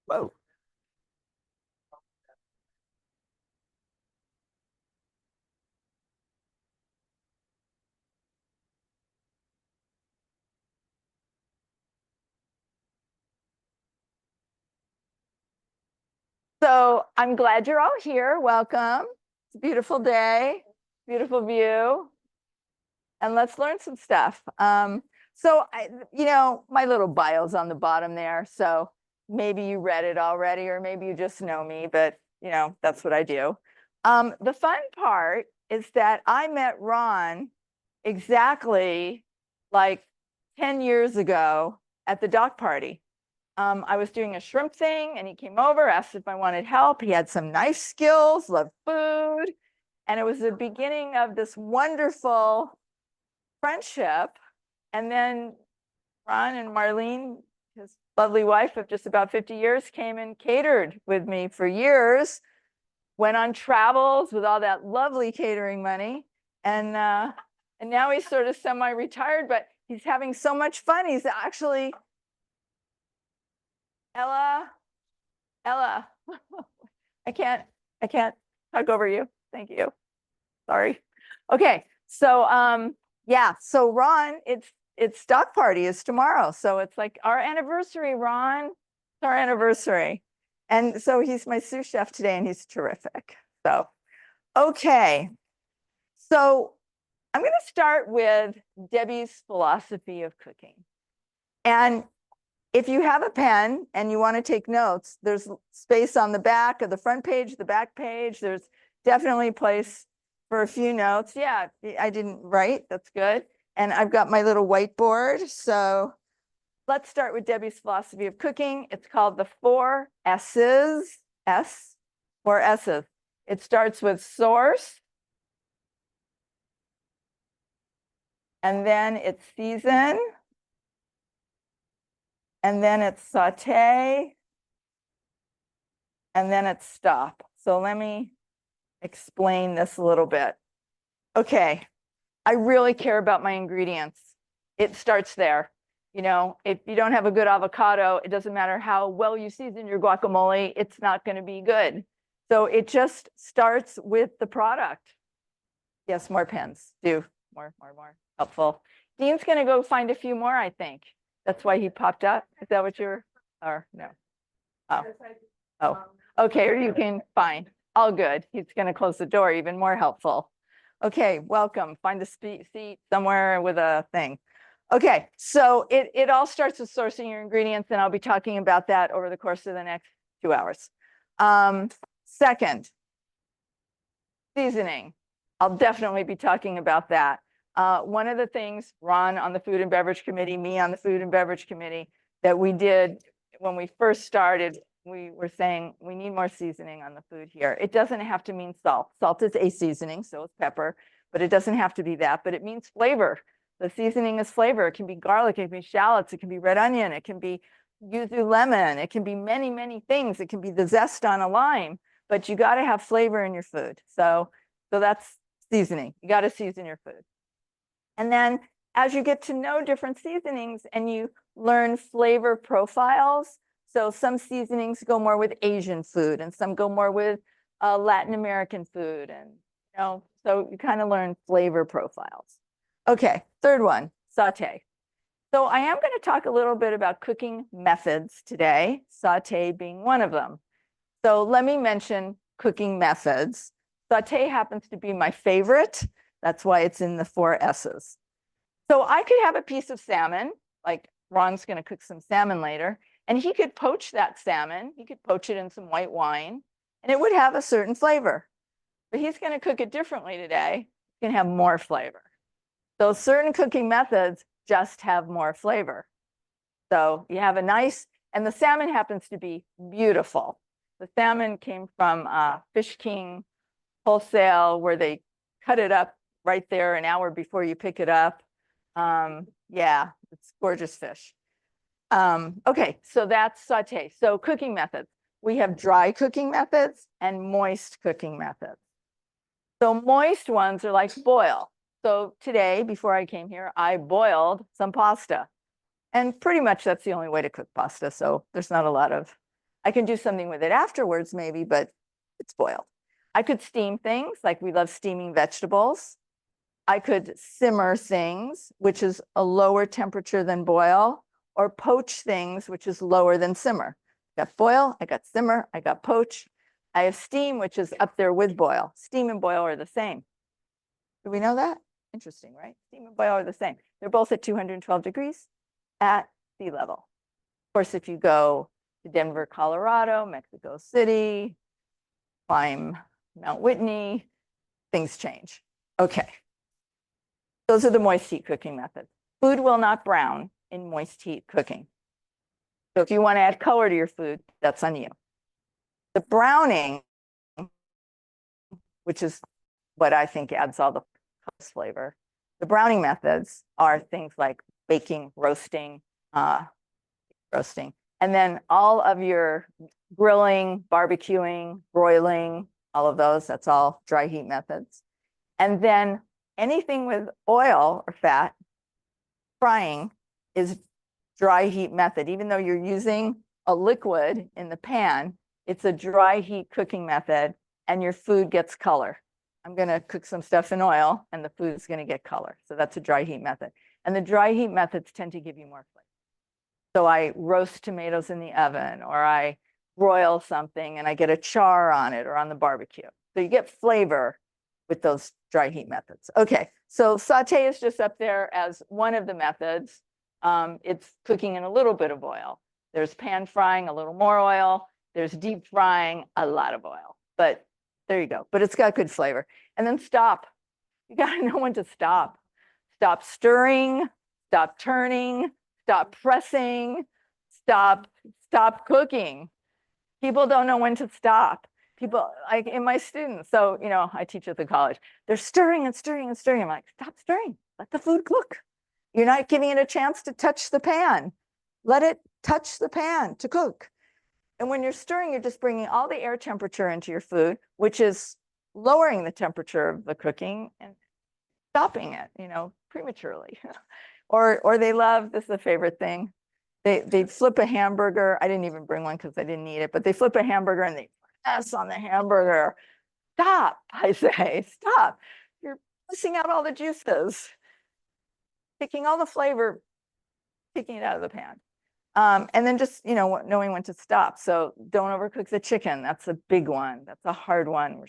Whoa. So I'm glad you're all here. Welcome. It's a beautiful day, beautiful view, and let's learn some stuff. My little bio's on the bottom there. So maybe you read it already, or maybe you just know me, but that's what I do. The fun part is that I met Ron exactly like 10 years ago at the dock party. I was doing a shrimp thing and he came over, asked if I wanted help. He had some nice skills, loved food. And it was the beginning of this wonderful friendship. And then Ron and Marlene, his lovely wife of just about 50 years, came and catered with me for years, went on travels with all that lovely catering money. And now he's sort of semi-retired, but he's having so much fun. He's actually, Ella, I can't talk over you. Thank you. Sorry. Okay. So so Ron, it's stock party is tomorrow. So it's like our anniversary, Ron. It's our anniversary. And so he's my sous chef today and he's terrific. So, okay. So I'm going to start with Debbie's philosophy of cooking. And if you have a pen and you want to take notes, there's space on the back of the front page, the back page. There's definitely place for a few notes. Yeah, I didn't write. That's good. And I've got my little whiteboard. So let's start with Debbie's philosophy of cooking. It's called the 4 S's. 4 S's. It starts with source. And then it's season. And then it's saute. And then it's stop. So let me explain this a little bit. Okay, I really care about my ingredients. It starts there. If you don't have a good avocado, it doesn't matter how well you season your guacamole, it's not going to be good. So it just starts with the product. Yes, more pens. Do more. Helpful. Dean's going to go find a few more, I think. That's why he popped up. Is that what you're, or no? Oh, okay, or you can, fine. All good. He's going to close the door, even more helpful. Okay, welcome. Find a seat somewhere with a thing. Okay, so it all starts with sourcing your ingredients, and I'll be talking about that over the course of the next 2 hours. Second, seasoning. I'll definitely be talking about that. One of the things, Ron on the Food and Beverage Committee, me on the Food and Beverage Committee, that we did when we first started, we were saying we need more seasoning on the food here. It doesn't have to mean salt. Salt is a seasoning, so is pepper, but it doesn't have to be that, but it means flavor. The seasoning is flavor. It can be garlic, it can be shallots, it can be red onion, it can be yuzu lemon, it can be many, many things. It can be the zest on a lime, but you got to have flavor in your food. So that's seasoning. You got to season your food. And then as you get to know different seasonings and you learn flavor profiles, so some seasonings go more with Asian food and some go more with Latin American food. And, so you kind of learn flavor profiles. Okay, third one, saute. So I am going to talk a little bit about cooking methods today, saute being one of them. So let me mention cooking methods. Saute happens to be my favorite. That's why it's in the 4 S's. So I could have a piece of salmon, like Ron's going to cook some salmon later, and he could poach that salmon. He could poach it in some white wine, and it would have a certain flavor. But he's going to cook it differently today. It's going to have more flavor. So certain cooking methods just have more flavor. So you have a nice, and the salmon happens to be beautiful. The salmon came from Fish King Wholesale, where they cut it up right there an hour before you pick it up. Yeah, it's gorgeous fish. Okay, so that's saute. So cooking methods. We have dry cooking methods and moist cooking methods. So moist ones are like boil. So today, before I came here, I boiled some pasta. And pretty much that's the only way to cook pasta. So there's not a lot of, I can do something with it afterwards maybe, but it's boiled. I could steam things, like we love steaming vegetables. I could simmer things, which is a lower temperature than boil, or poach things, which is lower than simmer. I got boil, I got simmer, I got poach. I have steam, which is up there with boil. Steam and boil are the same. Do we know that? Interesting, right? Steam and boil are the same. They're both at 212 degrees at sea level. Of course, if you go to Denver, Colorado, Mexico City, climb Mount Whitney, things change. Okay. Those are the moist heat cooking methods. Food will not brown in moist heat cooking. So if you want to add color to your food, that's on you. The browning, which is what I think adds all the flavor, the browning methods are things like baking, roasting, and then all of your grilling, barbecuing, broiling, all of those, that's all dry heat methods. And then anything with oil or fat, frying is dry heat method. Even though you're using a liquid in the pan, it's a dry heat cooking method and your food gets color. I'm going to cook some stuff in oil and the food is going to get color. So that's a dry heat method. And the dry heat methods tend to give you more flavor. So I roast tomatoes in the oven, or I broil something and I get a char on it or on the barbecue. So you get flavor with those dry heat methods. Okay, so saute is just up there as one of the methods. It's cooking in a little bit of oil. There's pan frying, a little more oil. There's deep frying, a lot of oil. But there you go. But it's got good flavor. And then stop. You got to know when to stop. Stop stirring, stop turning, stop pressing, stop cooking. People don't know when to stop. People, like in my students, so, you know, I teach at the college, they're stirring and stirring and stirring. I'm like, stop stirring, let the food cook. You're not giving it a chance to touch the pan. Let it touch the pan to cook. And when you're stirring, you're just bringing all the air temperature into your food, which is lowering the temperature of the cooking and stopping it, you know, prematurely. Or they love, this is a favorite thing, they flip a hamburger. I didn't even bring one because I didn't need it, but they flip a hamburger and they press on the hamburger. Stop, I say, stop. You're missing out all the juices, taking all the flavor, taking it out of the pan. And then just, you know, knowing when to stop. So don't overcook the chicken. That's a big one. That's a hard one.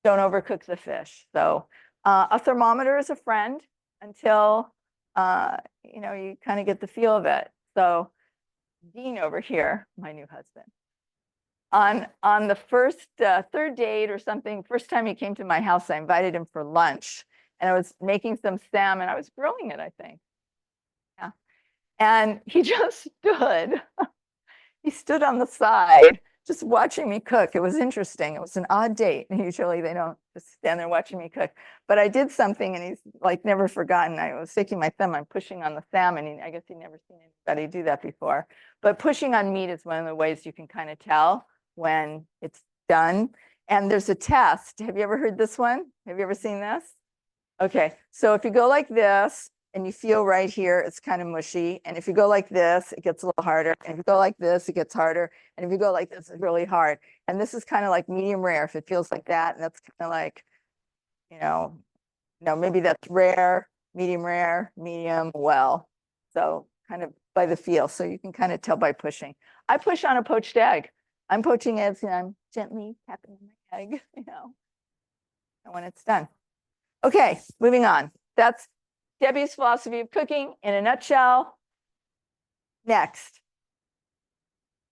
Don't overcook the fish. So a thermometer is a friend until, you know, you kind of get the feel of it. So Dean over here, my new husband, on the first, third date or something, first time he came to my house, I invited him for lunch and I was making some salmon. I was grilling it, I think. Yeah. And he just stood. He stood on the side, just watching me cook. It was interesting. It was an odd date. Usually they don't just stand there watching me cook. But I did something and he's like never forgotten. I was taking my thumb, I'm pushing on the salmon. I guess he'd never seen anybody do that before. But pushing on meat is one of the ways you can kind of tell when it's done. And there's a test. Have you ever heard this one? Have you ever seen this? Okay, so if you go like this, and you feel right here, it's kind of mushy. And if you go like this, it gets a little harder. And if you go like this, it gets harder. And if you go like this, it's really hard. And this is kind of like medium rare if it feels like that. And that's kind of like, you know, maybe that's rare, medium, well. So kind of by the feel. So you can kind of tell by pushing. I push on a poached egg. I'm poaching eggs and I'm gently tapping my egg, you know, and when it's done. Okay, moving on. That's Debbie's philosophy of cooking in a nutshell. Next,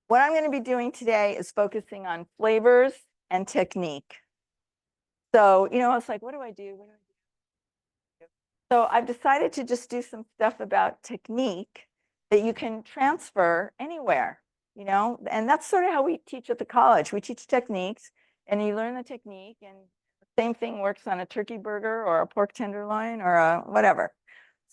what I'm going to be doing today is focusing on flavors and technique. So, you know, it's like, what do I do? What do I do? So I've decided to just do some stuff about technique that you can transfer anywhere, you know, and that's sort of how we teach at the college. We teach techniques and you learn the technique, and the same thing works on a turkey burger or a pork tenderloin or a whatever.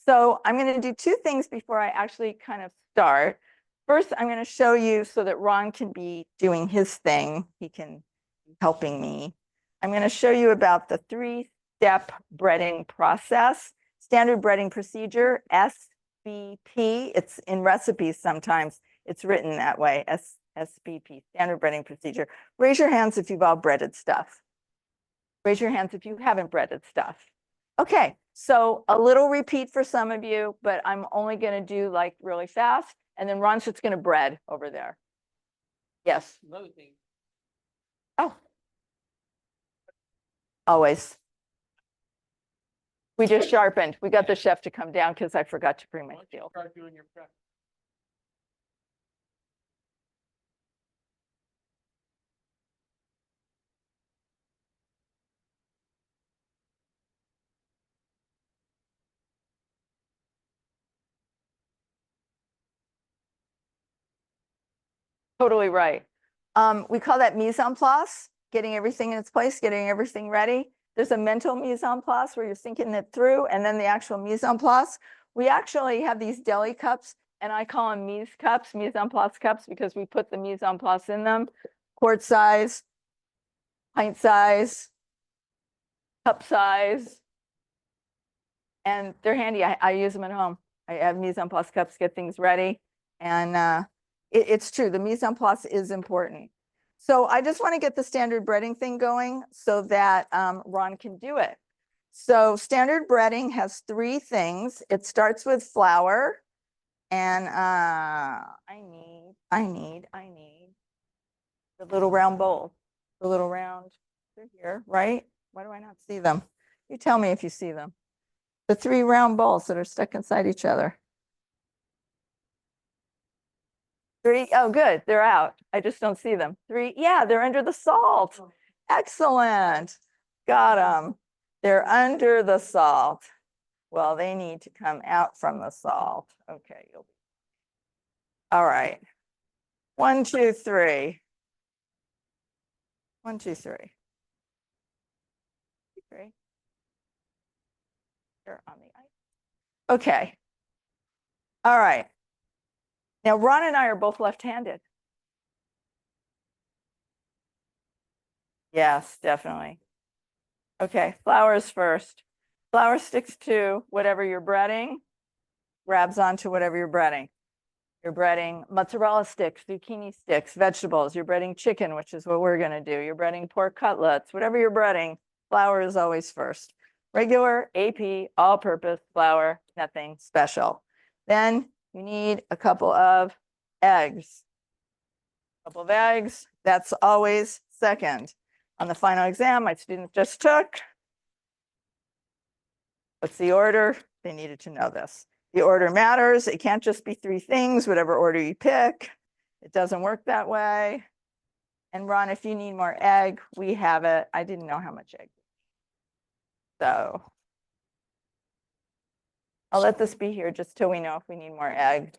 So I'm going to do two things before I actually kind of start. First, I'm going to show you so that Ron can be doing his thing. He can be helping me. I'm going to show you about the 3-step breading process, standard breading procedure, SBP. It's in recipes sometimes. It's written that way, SBP, standard breading procedure. Raise your hands if you've all breaded stuff. Raise your hands if you haven't breaded stuff. Okay, so a little repeat for some of you, but I'm only going to do like really fast. And then Ron's just going to bread over there. Yes. Another thing. Oh. Always. We just sharpened. We got the chef to come down because I forgot to bring my steel. Start doing your prep. Totally right. We call that mise en place, getting everything in its place, getting everything ready. There's a mental mise en place where you're thinking it through, and then the actual mise en place. We actually have these deli cups, and I call them mise cups, mise en place cups, because we put the mise en place in them, quart size, pint size, cup size, and they're handy. I use them at home. I have mise en place cups, get things ready, and it's true. The mise en place is important. So I just want to get the standard breading thing going so that Ron can do it. So standard breading has three things. It starts with flour, and I need the little round bowl, the little round. They're here, right? Why do I not see them? You tell me if you see them. The three round bowls that are stuck inside each other. Three, oh, good, they're out. I just don't see them. Three, yeah, they're under the salt. Excellent. Got them. They're under the salt. Well, they need to come out from the salt. Okay. All right. 1, 2, 3. 1, 2, 3. 3. They're on the ice. Okay. All right. Now, Ron and I are both left-handed. Yes, definitely. Okay, flours first. Flour sticks to whatever you're breading, grabs onto whatever you're breading. You're breading mozzarella sticks, zucchini sticks, vegetables. You're breading chicken, which is what we're going to do. You're breading pork cutlets, whatever you're breading, flour is always first. Regular AP, all-purpose flour, nothing special. Then you need a couple of eggs. A couple of eggs, that's always second. On the final exam, my students just took. What's the order? They needed to know this. The order matters. It can't just be three things, whatever order you pick. It doesn't work that way. And Ron, if you need more egg, we have it. I didn't know how much egg. So I'll let this be here just till we know if we need more egg.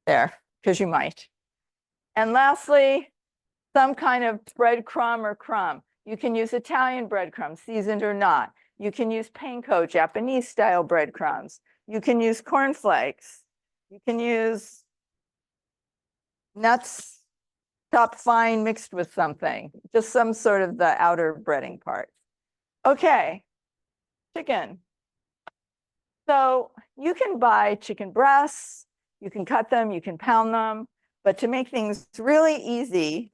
There, because you might. And lastly, some kind of breadcrumb or crumb. You can use Italian breadcrumbs, seasoned or not. You can use panko, Japanese style breadcrumbs. You can use cornflakes. You can use nuts chopped fine mixed with something, just some sort of the outer breading part. Okay, chicken. So you can buy chicken breasts, you can cut them, you can pound them, but to make things really easy,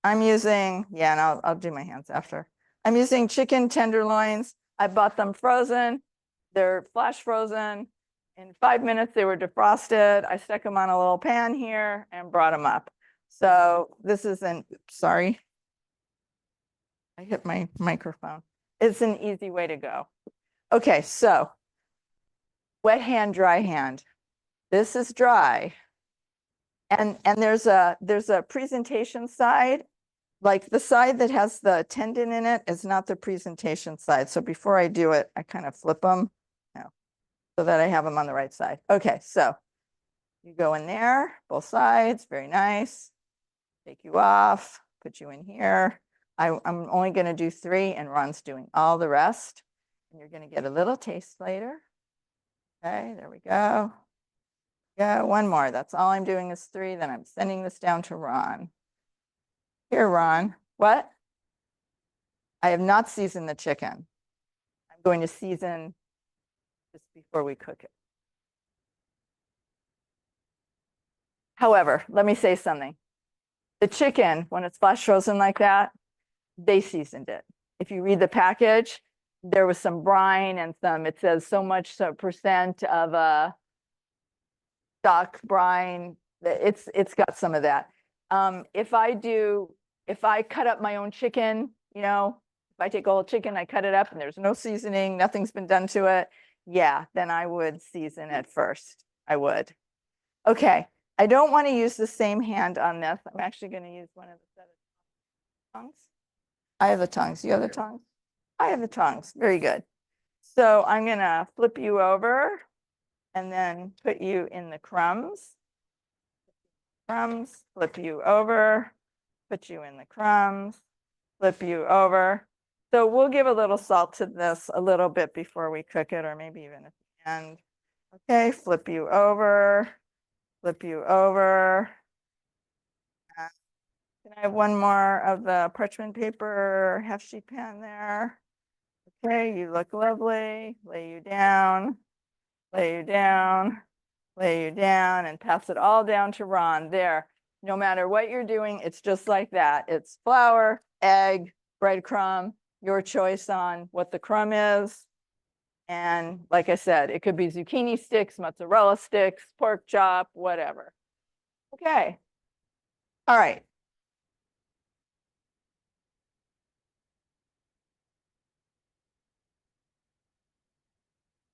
I'm using, yeah, and I'll do my hands after. I'm using chicken tenderloins. I bought them frozen. They're flash frozen. In 5 minutes, they were defrosted. I stuck them on a little pan here and brought them up. So this is sorry. I hit my microphone. It's an easy way to go. Okay, so wet hand, dry hand. This is dry. And there's a presentation side, like the side that has the tendon in it is not the presentation side. So before I do it, I kind of flip them so that I have them on the right side. Okay, so you go in there, both sides, very nice. Take you off, put you in here. I'm only going to do 3 and Ron's doing all the rest. And you're going to get a little taste later. Okay, there we go. Yeah, one more. That's all I'm doing is 3. Then I'm sending this down to Ron. Here, Ron. What? I have not seasoned the chicken. I'm going to season just before we cook it. However, let me say something. The chicken, when it's flash frozen like that, they seasoned it. If you read the package, there was some brine and some, it says so much percent of stock brine. It's got some of that. If I cut up my own chicken, you know, if I take a whole chicken, I cut it up and there's no seasoning, nothing's been done to it, yeah, then I would season it first. I would. Okay, I don't want to use the same hand on this. I'm actually going to use one of the set of tongs. I have the tongs. You have the tongs? I have the tongs. Very good. So I'm going to flip you over and then put you in the crumbs. Crumbs, flip you over, put you in the crumbs, flip you over. So we'll give a little salt to this a little bit before we cook it, or maybe even at the end. Okay, flip you over, flip you over. Can I have one more of the parchment paper half sheet pan there? Okay, you look lovely. Lay you down, lay you down, lay you down, and pass it all down to Ron. There. No matter what you're doing, it's just like that. It's flour, egg, breadcrumb, your choice on what the crumb is. And like I said, it could be zucchini sticks, mozzarella sticks, pork chop, whatever. Okay. All right.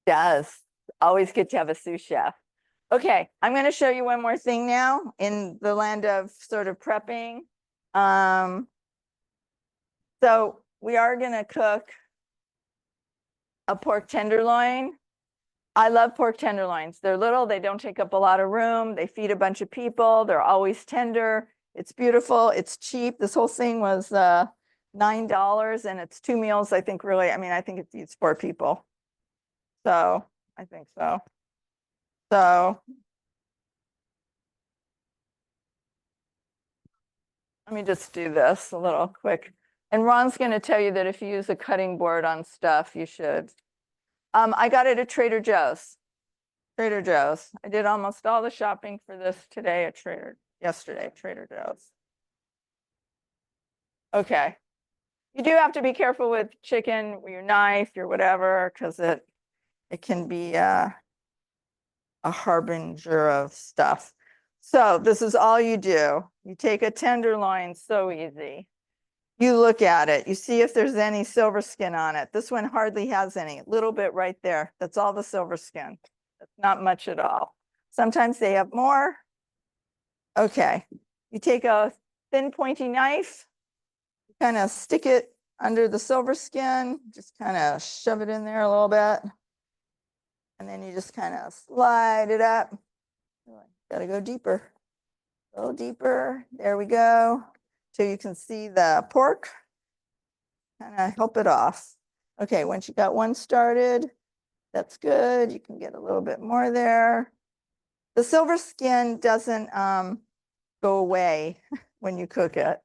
Does. Always good to have a sous chef. Okay, I'm going to show you one more thing now in the land of sort of prepping. So we are going to cook a pork tenderloin. I love pork tenderloins. They're little, they don't take up a lot of room. They feed a bunch of people. They're always tender. It's beautiful. It's cheap. This whole thing was $9 and it's 2 meals. I think really, I mean, I think it feeds 4 people. So I think so. So let me just do this a little quick. And Ron's going to tell you that if you use a cutting board on stuff, you should. I got it at Trader Joe's. Trader Joe's. I did almost all the shopping for this today at yesterday, Trader Joe's. Okay. You do have to be careful with chicken, with your knife, your whatever, because it can be a harbinger of stuff. So this is all you do. You take a tenderloin, so easy. You look at it, you see if there's any silver skin on it. This one hardly has any, a little bit right there. That's all the silver skin. That's not much at all. Sometimes they have more. Okay, you take a thin pointy knife, kind of stick it under the silver skin, just kind of shove it in there a little bit. And then you just kind of slide it up. Gotta go deeper, a little deeper. There we go. So you can see the pork, kind of help it off. Okay, once you got one started, that's good. You can get a little bit more there. The silver skin doesn't go away when you cook it.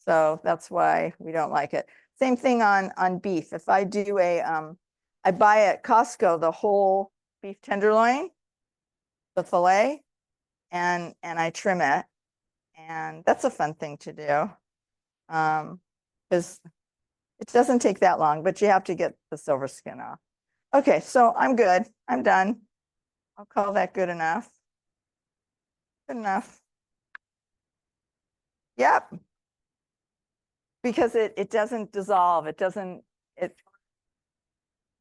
So that's why we don't like it. Same thing on beef. If I do I buy at Costco the whole beef tenderloin, the fillet, and I trim it. And that's a fun thing to do because it doesn't take that long, but you have to get the silver skin off. Okay, so I'm good. I'm done. I'll call that good enough. Good enough. Yep. Because it doesn't dissolve. It doesn't,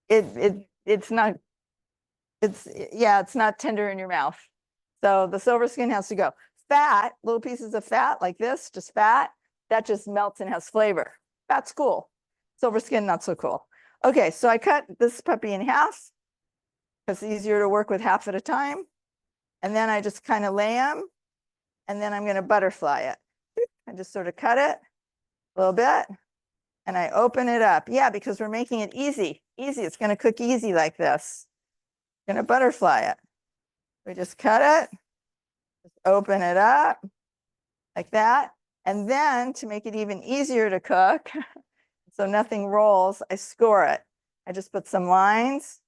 it's not, it's not tender in your mouth. So the silver skin has to go. Fat, little pieces of fat like this, just fat, that just melts and has flavor. That's cool. Silver skin, not so cool. Okay, so I cut this puppy in half because it's easier to work with half at a time. And then I just kind of lay them, and then I'm going to butterfly it. I just sort of cut it a little bit, and I open it up. Yeah, because we're making it easy. Easy, it's going to cook easy like this. I'm going to butterfly it. We just cut it. Just open it up like that. And then to make it even easier to cook, so nothing rolls, I score it. I just put some lines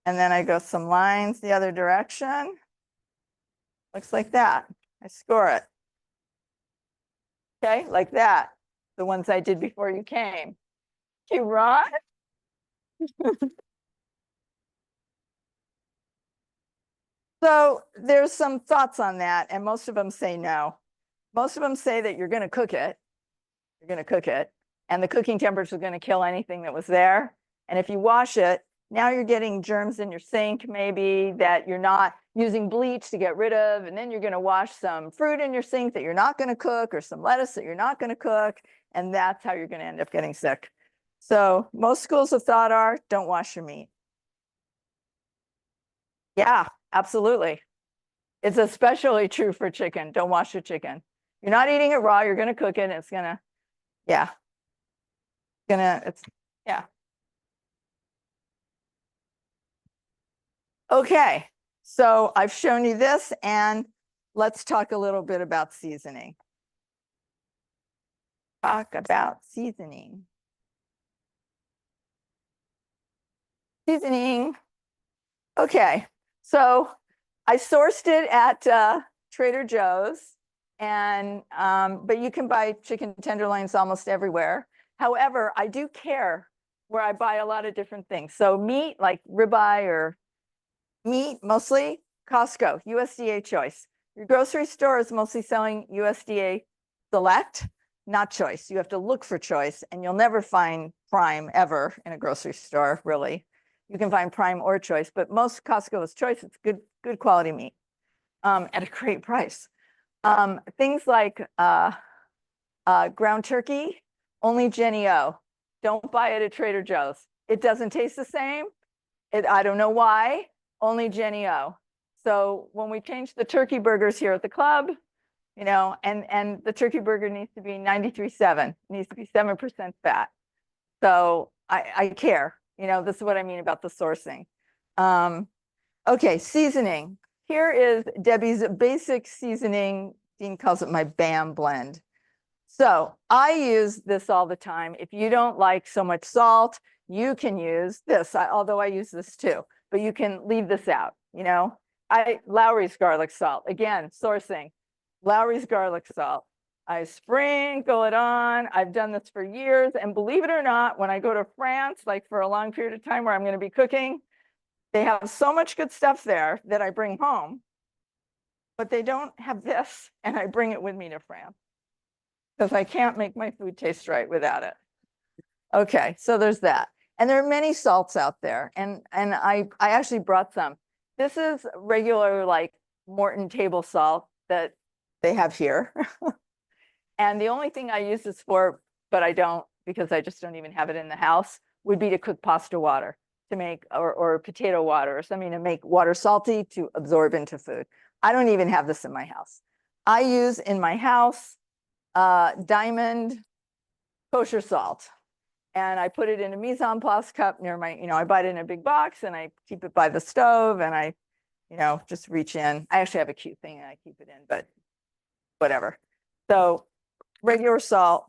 And then I go some lines the other direction. Looks like that. I score it. Okay, like that. The ones I did before you came. Okay, Ron? So there's some thoughts on that, and most of them say no. Most of them say that you're going to cook it. You're going to cook it, and the cooking temperature is going to kill anything that was there. And if you wash it, now you're getting germs in your sink, maybe that you're not using bleach to get rid of, and then you're going to wash some fruit in your sink that you're not going to cook, or some lettuce that you're not going to cook, and that's how you're going to end up getting sick. So most schools of thought are, don't wash your meat. Yeah, absolutely. It's especially true for chicken. Don't wash your chicken. You're not eating it raw. You're going to cook it. And it's going to, yeah. Yeah. Okay. So I've shown you this, and let's talk a little bit about seasoning. Talk about seasoning. Seasoning. Okay. So I sourced it at Trader Joe's, and but you can buy chicken tenderloins almost everywhere. However, I do care where I buy a lot of different things. So meat, like ribeye or meat, mostly Costco, USDA choice. Your grocery store is mostly selling USDA select, not choice. You have to look for choice, and you'll never find prime ever in a grocery store, really. You can find prime or choice, but most Costco is choice. It's good quality meat at a great price. Things like ground turkey, only Jenny O. Don't buy it at Trader Joe's. It doesn't taste the same. I don't know why, only Jenny O. So when we changed the turkey burgers here at the club, you know, and the turkey burger needs to be 93.7, needs to be 7% fat. So I care. You know, this is what I mean about the sourcing. Okay, seasoning. Here is Debbie's basic seasoning. Dean calls it my BAM blend. So I use this all the time. If you don't like so much salt, you can use this, although I use this too, but you can leave this out, you know. Lowry's garlic salt, again, sourcing. Lowry's garlic salt. I sprinkle it on. I've done this for years. And believe it or not, when I go to France, like for a long period of time where I'm going to be cooking, they have so much good stuff there that I bring home, but they don't have this. And I bring it with me to France because I can't make my food taste right without it. Okay, so there's that. And there are many salts out there. And I actually brought some. This is regular, like Morton table salt that they have here. And the only thing I use this for, but I don't, because I just don't even have it in the house, would be to cook pasta water to make, or potato water or something to make water salty to absorb into food. I don't even have this in my house. I use in my house Diamond kosher salt. And I put it in a mise en place cup near my, you know, I buy it in a big box and I keep it by the stove and I, you know, just reach in. I actually have a cute thing and I keep it in, but whatever. So regular salt,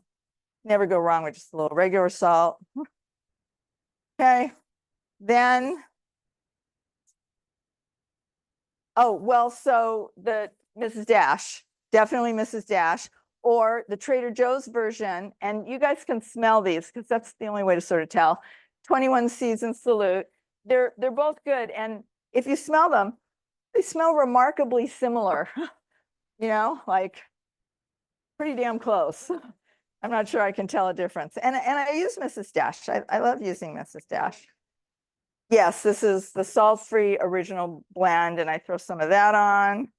never go wrong with just a little regular salt. Okay, then, oh, well, so the Mrs. Dash, definitely Mrs. Dash, or the Trader Joe's version, and you guys can smell these because that's the only way to sort of tell. 21 Season Salute. They're both good, and if you smell them, they smell remarkably similar. You know, like pretty damn close. I'm not sure I can tell a difference. And I use Mrs. Dash. I love using Mrs. Dash. Yes, this is the salt-free original blend, and I throw some of that on.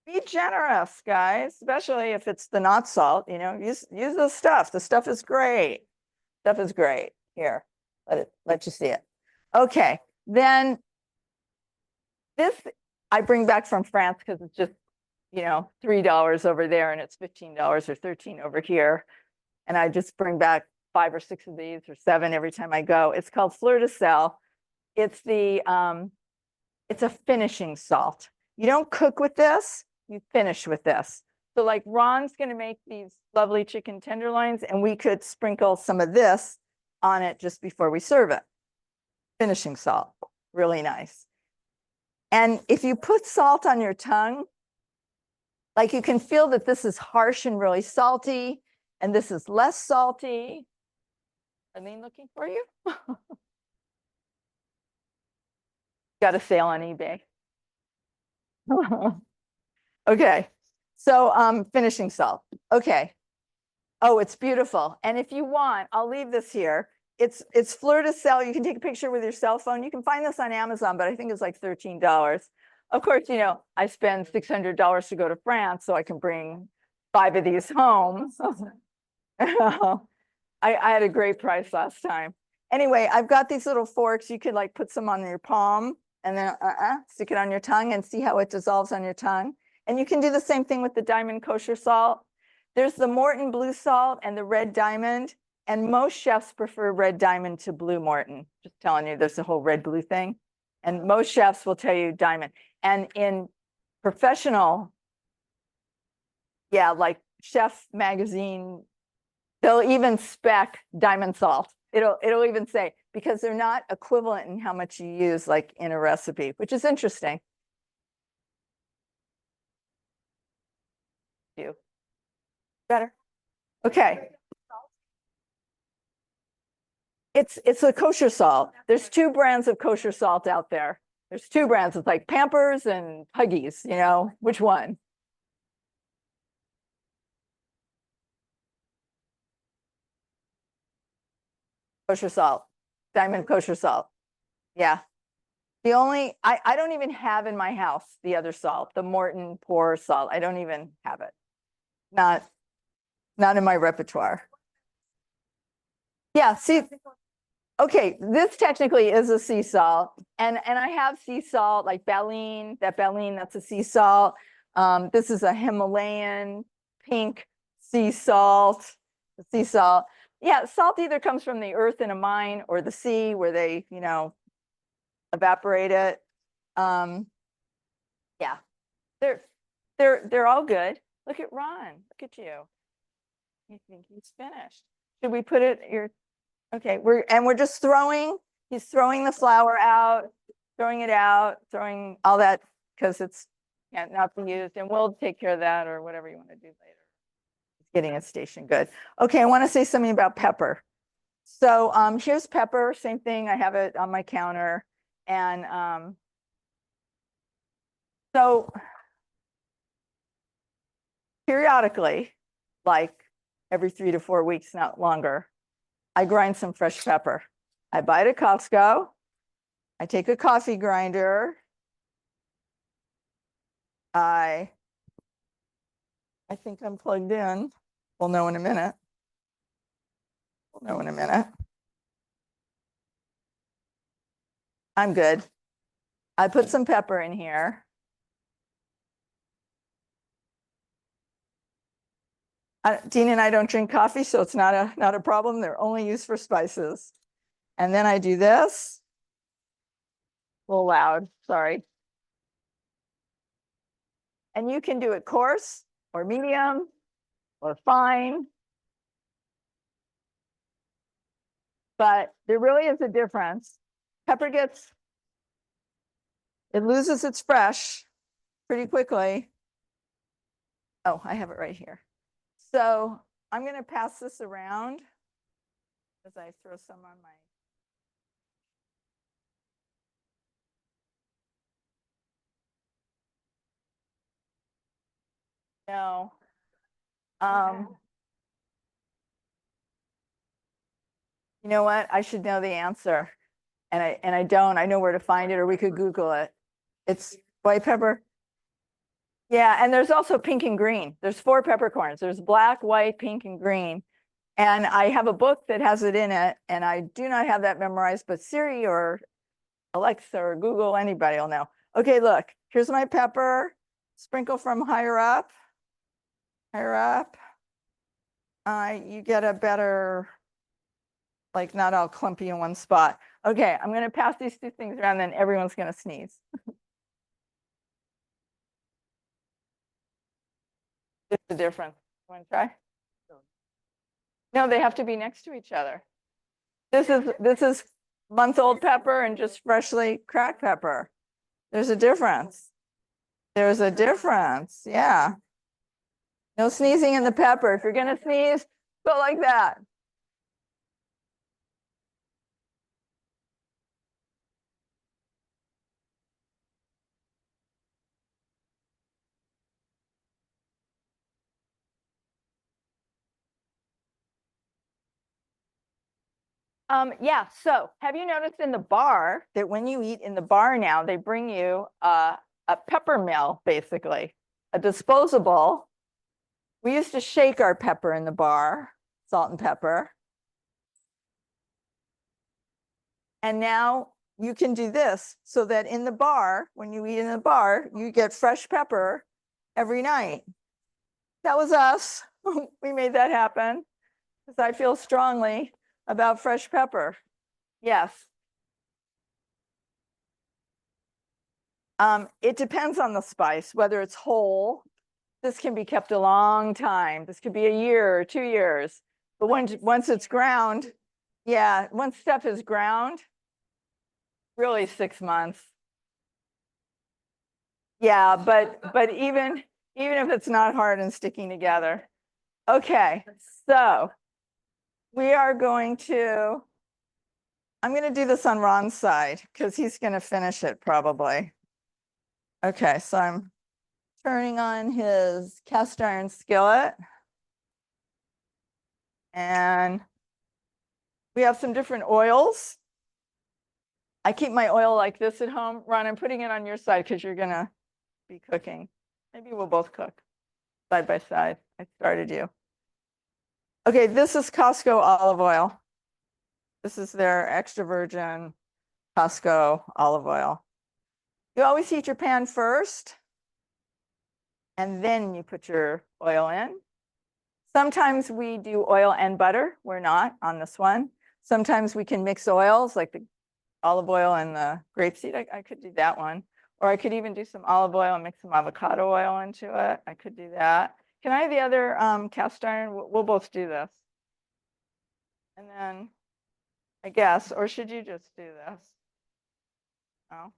Be generous, guys, especially if it's the not salt, you know, use the stuff. The stuff is great. Stuff is great. Here, let you see it. Okay, then this I bring back from France because it's just, you know, $3 over there and it's $15 or $13 over here. And I just bring back 5 or 6 of these or 7 every time I go. It's called Fleur de Sel. It's it's a finishing salt. You don't cook with this, you finish with this. So like Ron's going to make these lovely chicken tenderloins and we could sprinkle some of this on it just before we serve it. Finishing salt. really nice. And if you put salt on your tongue, like you can feel that this is harsh and really salty, and this is less salty. Are they looking for you? Got a sale on eBay. Okay, so finishing salt. Okay. Oh, it's beautiful. And if you want, I'll leave this here. It's fleur de sel. You can take a picture with your cell phone. You can find this on Amazon, but I think it's like $13. Of course, you know, I spend $600 to go to France, so I can bring 5 of these home. I had a great price last time. Anyway, I've got these little forks. You could like put some on your palm and then stick it on your tongue and see how it dissolves on your tongue. And you can do the same thing with the diamond kosher salt. There's the Morton blue salt and the red diamond. And most chefs prefer red diamond to blue Morton. Just telling you, there's a whole red blue thing. And most chefs will tell you diamond. And in professional, yeah, like Chef Magazine, they'll even spec diamond salt. It'll even say, because they're not equivalent in how much you use like in a recipe, which is interesting. You better. Okay. It's a kosher salt. There's 2 brands of kosher salt out there. There's 2 brands. It's like Pampers and Huggies, you know, which one? Kosher salt, diamond kosher salt. Yeah. The only, I don't even have in my house the other salt, the Morton pour salt. I don't even have it. Not in my repertoire. Yeah, see, okay, this technically is a sea salt. And I have sea salt like Baleen, that's a sea salt. This is a Himalayan pink sea salt. Sea salt. Yeah, salt either comes from the earth in a mine or the sea where they, you know, evaporate it. Yeah, they're all good. Look at Ron. Look at you. You think he's finished? Should we put it here? Okay, we're just throwing. He's throwing the flour out, throwing it out, throwing all that because it's can't not be used, and we'll take care of that or whatever you want to do later. Getting a station good. Okay, I want to say something about pepper. So here's pepper, same thing. I have it on my counter. And so periodically, like every 3 to 4 weeks, not longer, I grind some fresh pepper. I buy it at Costco. I take a coffee grinder. I think I'm plugged in. We'll know in a minute. We'll know in a minute. I'm good. I put some pepper in here. Dean and I don't drink coffee, so it's not a problem. They're only used for spices. And then I do this. A little loud, sorry. And you can do it coarse or medium or fine. But there really is a difference. Pepper it loses its fresh pretty quickly. Oh, I have it right here. So I'm going to pass this around as I throw some on my. No. You know what? I should know the answer. And I don't. I know where to find it, or we could Google it. It's white pepper. Yeah, and there's also pink and green. There's 4 peppercorns. There's black, white, pink, and green. And I have a book that has it in it, and I do not have that memorized, but Siri or Alexa or Google, anybody will know. Okay, look, here's my pepper. Sprinkle from higher up. Higher up. You get a better, like not all clumpy in one spot. Okay, I'm going to pass these 2 things around, then everyone's going to sneeze. It's the difference. Want to try? No, they have to be next to each other. This is month-old pepper and just freshly cracked pepper. There's a difference. There's a difference. Yeah. No sneezing in the pepper. If you're going to sneeze, go like that. Yeah, so have you noticed in the bar that when you eat in the bar now, they bring you a pepper mill, basically, a disposable. We used to shake our pepper in the bar, salt and pepper. And now you can do this so that in the bar, when you eat in the bar, you get fresh pepper every night. That was us. We made that happen because I feel strongly about fresh pepper. Yes. It depends on the spice, whether it's whole. This can be kept a long time. This could be a year or 2 years. But once it's ground, yeah, once stuff is ground, really 6 months. Yeah, but even if it's not hard and sticking together. Okay, so we are going to, I'm going to do this on Ron's side because he's going to finish it probably. Okay, so I'm turning on his cast iron skillet. And we have some different oils. I keep my oil like this at home. Ron, I'm putting it on your side because you're going to be cooking. Maybe we'll both cook side by side. I started you. Okay, this is Costco olive oil. This is their extra virgin Costco olive oil. You always heat your pan first, and then you put your oil in. Sometimes we do oil and butter. We're not on this one. Sometimes we can mix oils like the olive oil and the grapeseed. I could do that one. Or I could even do some olive oil and mix some avocado oil into it. I could do that. Can I have the other cast iron? We'll both do this. And then I guess, or should you just do this? Oh.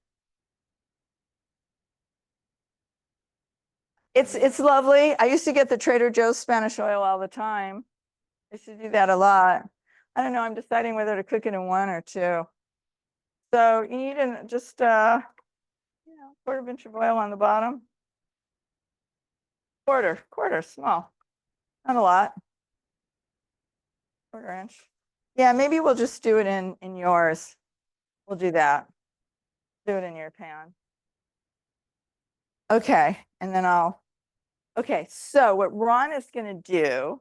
It's lovely. I used to get the Trader Joe's Spanish oil all the time. I used to do that a lot. I don't know. I'm deciding whether to cook it in 1 or 2. So you need just quarter of inch of oil on the bottom. Quarter, small, not a lot. Quarter inch. Yeah, maybe we'll just do it in yours. We'll do that. Do it in your pan. Okay, and then okay, so what Ron is going to do,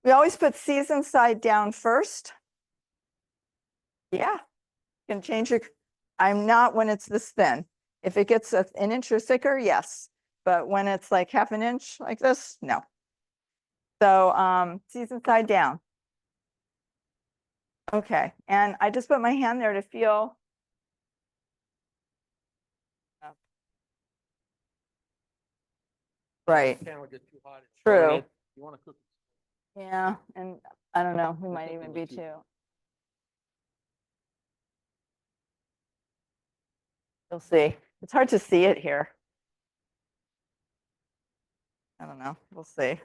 we always put seasoned side down first. Yeah, you can change your, I'm not when it's this thin. If it gets an inch or thicker, yes. But when it's like half an inch like this, no. So seasoned side down. Okay, and I just put my hand there to feel. Right. True. You want to cook. Yeah, and I don't know, we might even be too. You'll see. It's hard to see it here. I don't know. We'll see.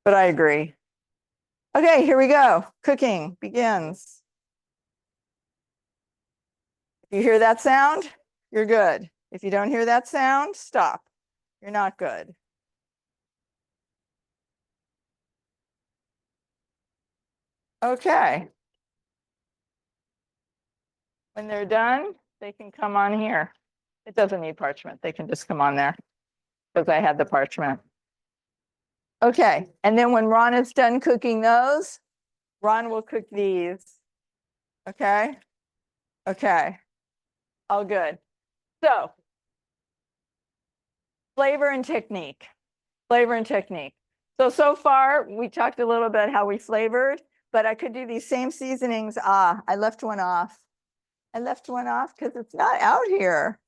But I agree. Okay, here we go. Cooking begins. If you hear that sound, you're good. If you don't hear that sound, stop. You're not good. Okay. When they're done, they can come on here. It doesn't need parchment. They can just come on there because I had the parchment. Okay, and then when Ron is done cooking those, Ron will cook these. Okay? Okay. All good. So, flavor and technique. Flavor and technique. So far, we talked a little bit how we flavored, but I could do these same seasonings. I left one off. I left one off because it's not out here.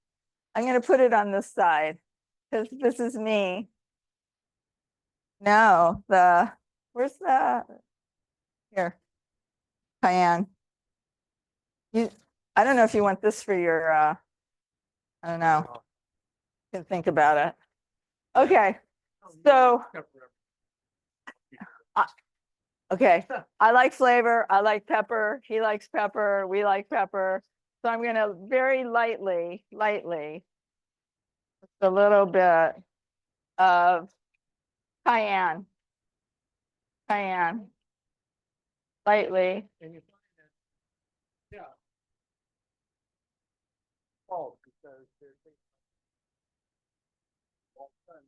I'm going to put it on this side because this is me. No, where's the, here, cayenne. I don't know if you want this for your, I don't know, you can think about it. Okay, so, okay, I like flavor, I like pepper, he likes pepper, we like pepper. So I'm gonna very lightly, just a little bit of cayenne, lightly. And you find that, yeah. Oh, because there's things all done.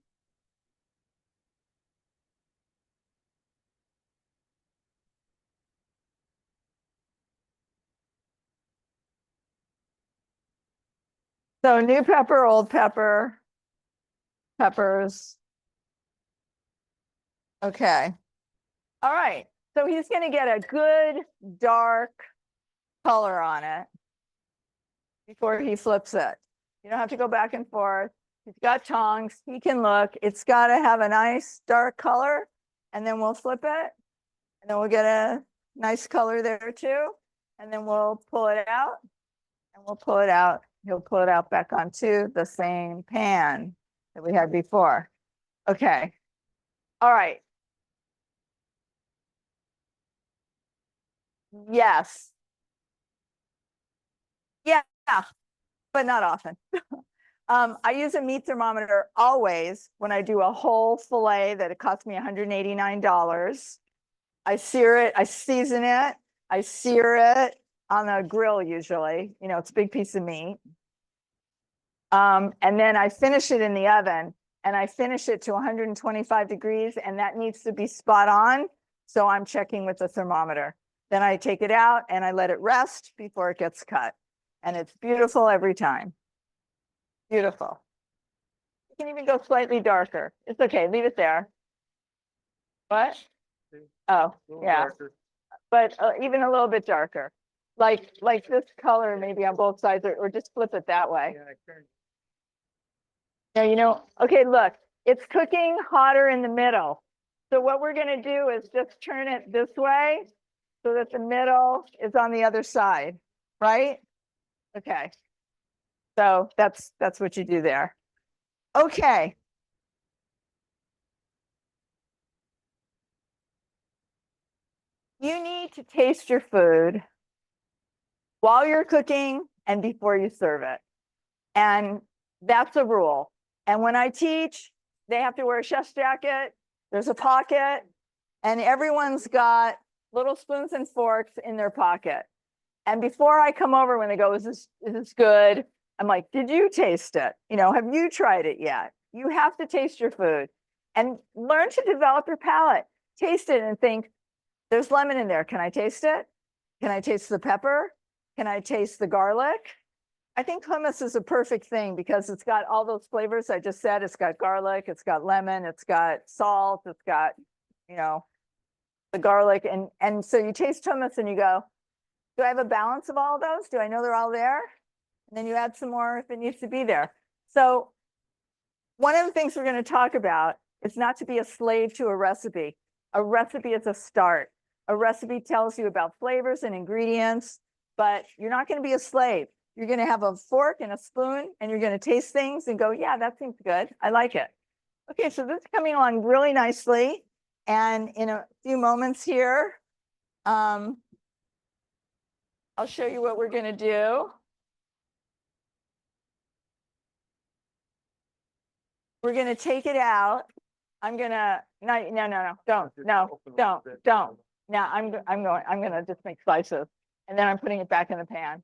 So new pepper, old pepper, peppers. Okay. All right. So he's going to get a good dark color on it before he flips it. You don't have to go back and forth. He's got tongs. He can look. It's got to have a nice dark color, and then we'll flip it, and then we'll get a nice color there too. And then we'll pull it out, and we'll pull it out. He'll pull it out back onto the same pan that we had before. Okay. All right. Yes. Yeah, but not often. I use a meat thermometer always when I do a whole fillet that it cost me $189. I sear it, I season it, I sear it on a grill usually. You know, it's a big piece of meat. And then I finish it in the oven, and I finish it to 125 degrees, and that needs to be spot on. So I'm checking with the thermometer. Then I take it out and I let it rest before it gets cut. And it's beautiful every time. Beautiful. You can even go slightly darker. It's okay, leave it there. What? Oh, yeah. Darker. But even a little bit darker. Like this color maybe on both sides, or just flip it that way. Yeah, I turned. Now, you know, okay, look, it's cooking hotter in the middle. So what we're gonna do is just turn it this way so that the middle is on the other side, right? Okay. So that's what you do there. Okay. You need to taste your food while you're cooking and before you serve it. And that's a rule. And when I teach, they have to wear a chef's jacket. There's a pocket, and everyone's got little spoons and forks in their pocket. And before I come over, when they go, is this good? I'm like, did you taste it? You know, have you tried it yet? You have to taste your food and learn to develop your palate. Taste it and think, there's lemon in there. Can I taste it? Can I taste the pepper? Can I taste the garlic? I think hummus is a perfect thing because it's got all those flavors I just said. It's got garlic, it's got lemon, it's got salt, it's got, you know, the garlic. And so you taste hummus and you go, do I have a balance of all of those? Do I know they're all there? And then you add some more if it needs to be there. So one of the things we're going to talk about is not to be a slave to a recipe. A recipe is a start. A recipe tells you about flavors and ingredients, but you're not going to be a slave. You're going to have a fork and a spoon, and you're going to taste things and go, yeah, that seems good. I like it. Okay, so this is coming along really nicely. And in a few moments here, I'll show you what we're going to do. We're going to take it out. I'm going to, no, don't. Now I'm going to just make slices, and then I'm putting it back in the pan.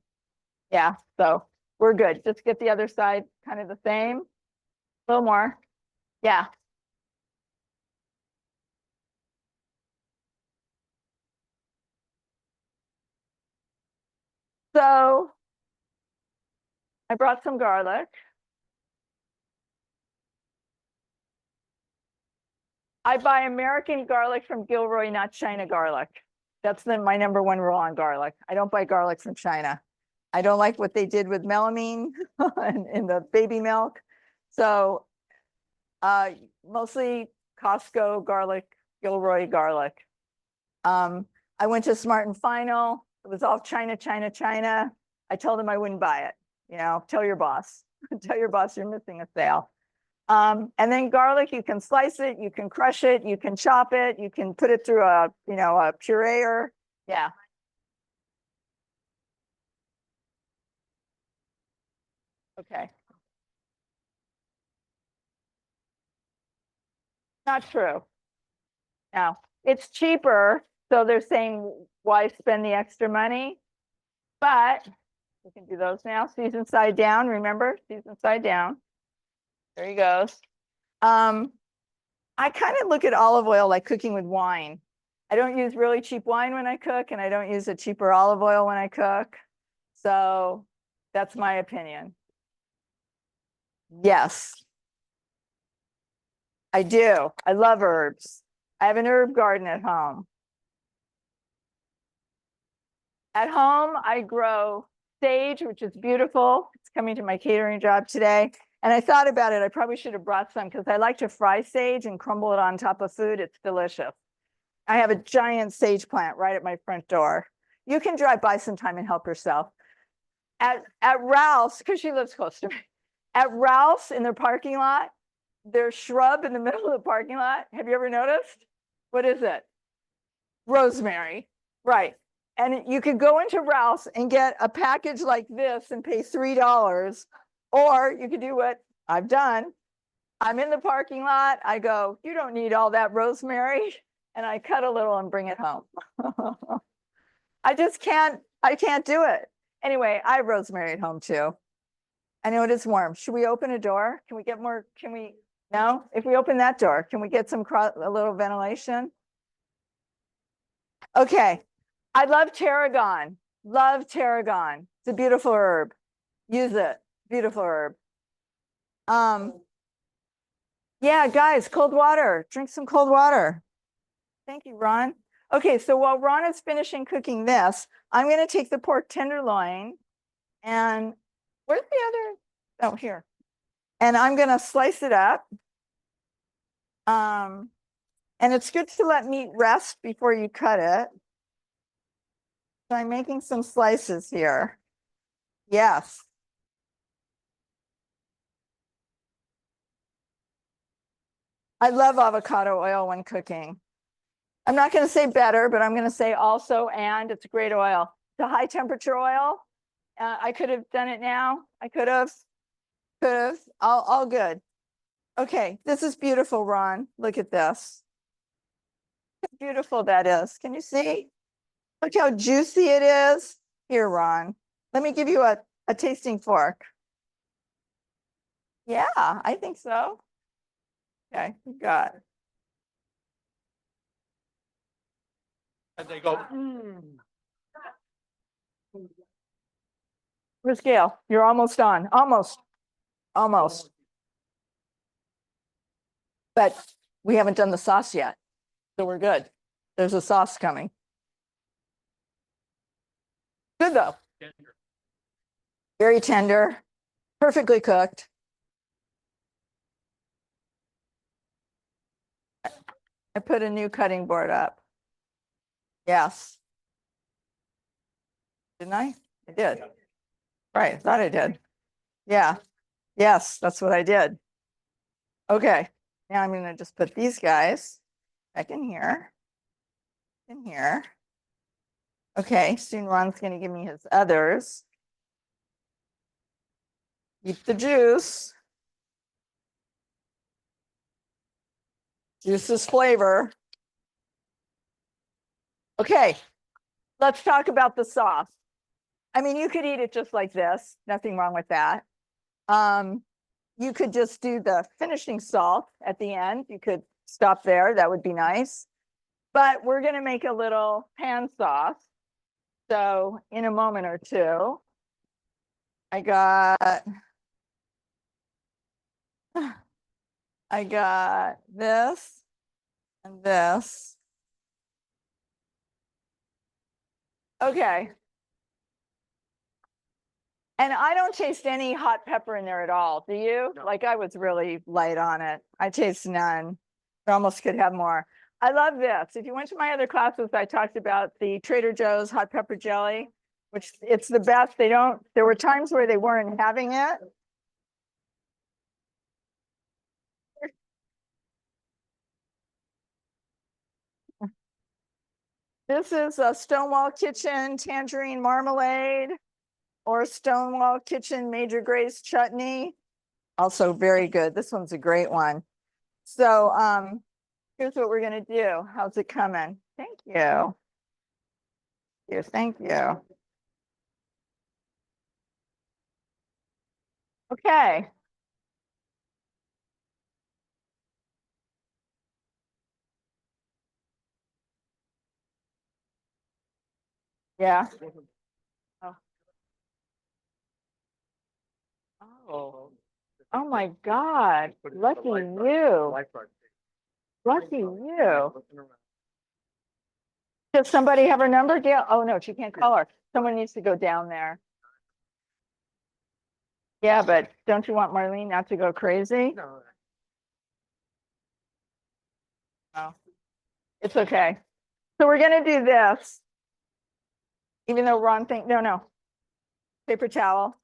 Yeah, so we're good. Just get the other side kind of the same. A little more. Yeah. So I brought some garlic. I buy American garlic from Gilroy, not China garlic. That's my number one rule on garlic. I don't buy garlic from China. I don't like what they did with melamine in the baby milk. So mostly Costco garlic, Gilroy garlic. I went to Smart and Final, It was all China, China, China. I told him I wouldn't buy it. You know, tell your boss, tell your boss you're missing a sale. And then garlic, you can slice it, you can crush it, you can chop it, you can put it through a, you know, a pureer. Yeah. Okay. Not true. No, it's cheaper. So they're saying, why spend the extra money? But we can do those now. Season side down, remember? Season side down. There he goes. I kind of look at olive oil like cooking with wine. I don't use really cheap wine when I cook, and I don't use a cheaper olive oil when I cook. So that's my opinion. Yes, I do. I love herbs. I have an herb garden at home. At home, I grow sage, which is beautiful. It's coming to my catering job today. And I thought about it. I probably should have brought some because I like to fry sage and crumble it on top of food. It's delicious. I have a giant sage plant right at my front door. You can drive by sometime and help yourself. At Ralph's, because she lives close to me, at Ralph's in their parking lot, there's shrub in the middle of the parking lot. Have you ever noticed? What is it? Rosemary. Right. And you could go into Ralph's and get a package like this and pay $3. Or you could do what I've done. I'm in the parking lot. I go, you don't need all that rosemary. And I cut a little and bring it home. I can't do it. Anyway, I have rosemary at home too. I know it is warm. Should we open a door? Can we get more? No? If we open that door, can we get a little ventilation? Okay. I love tarragon. Love tarragon. It's a beautiful herb. Use it. Beautiful herb. Yeah, guys, cold water. Drink some cold water. Thank you, Ron. Okay, so while Ron is finishing cooking this, I'm going to take the pork tenderloin and where's the other? Oh, here. And I'm going to slice it up. And it's good to let meat rest before you cut it. So I'm making some slices here. Yes. I love avocado oil when cooking. I'm not going to say better, but I'm going to say also, and it's a great oil. It's a high temperature oil. I could have done it now. I could have, all good. Okay, this is beautiful, Ron. Look at this. How beautiful that is. Can you see? Look how juicy it is. Here, Ron, let me give you a tasting fork. Yeah, I think so. Okay, we got it. And they go, Where's Gail? You're almost on. Almost. But we haven't done the sauce yet. So we're good. There's a sauce coming. Good though. tender. Very tender. Perfectly cooked. I put a new cutting board up. Yes. Didn't I? I did. Right, I thought I did. Yeah. Yes, that's what I did. Okay, now I'm gonna just put these guys back in here. In here. Okay, soon Ron's gonna give me his others. Keep the juice. Juice is flavor. Okay, let's talk about the sauce. I mean, you could eat it just like this. Nothing wrong with that. You could just do the finishing salt at the end. You could stop there. That would be nice. But we're going to make a little pan sauce. So in a moment or two, I got this and this. Okay. And I don't taste any hot pepper in there at all. Do you? No. Like I was really light on it. I taste none. I almost could have more. I love this. If you went to my other classes, I talked about the Trader Joe's hot pepper jelly, which it's the best. There were times where they weren't having it. This is a Stonewall Kitchen tangerine marmalade or Stonewall Kitchen Major Gray's chutney. Also very good. This one's a great one. So here's what we're gonna do. How's it coming? Thank you. Yes, thank you. Okay. Yeah. Oh. Oh. Oh my God. Lucky you. Lucky you. Does somebody have her number, Gail? Oh, no, she can't call her. Someone needs to go down there. Yeah, but don't you want Marlene not to go crazy? No. Oh, it's okay. So we're gonna do this. Even though Ron no. Paper towel.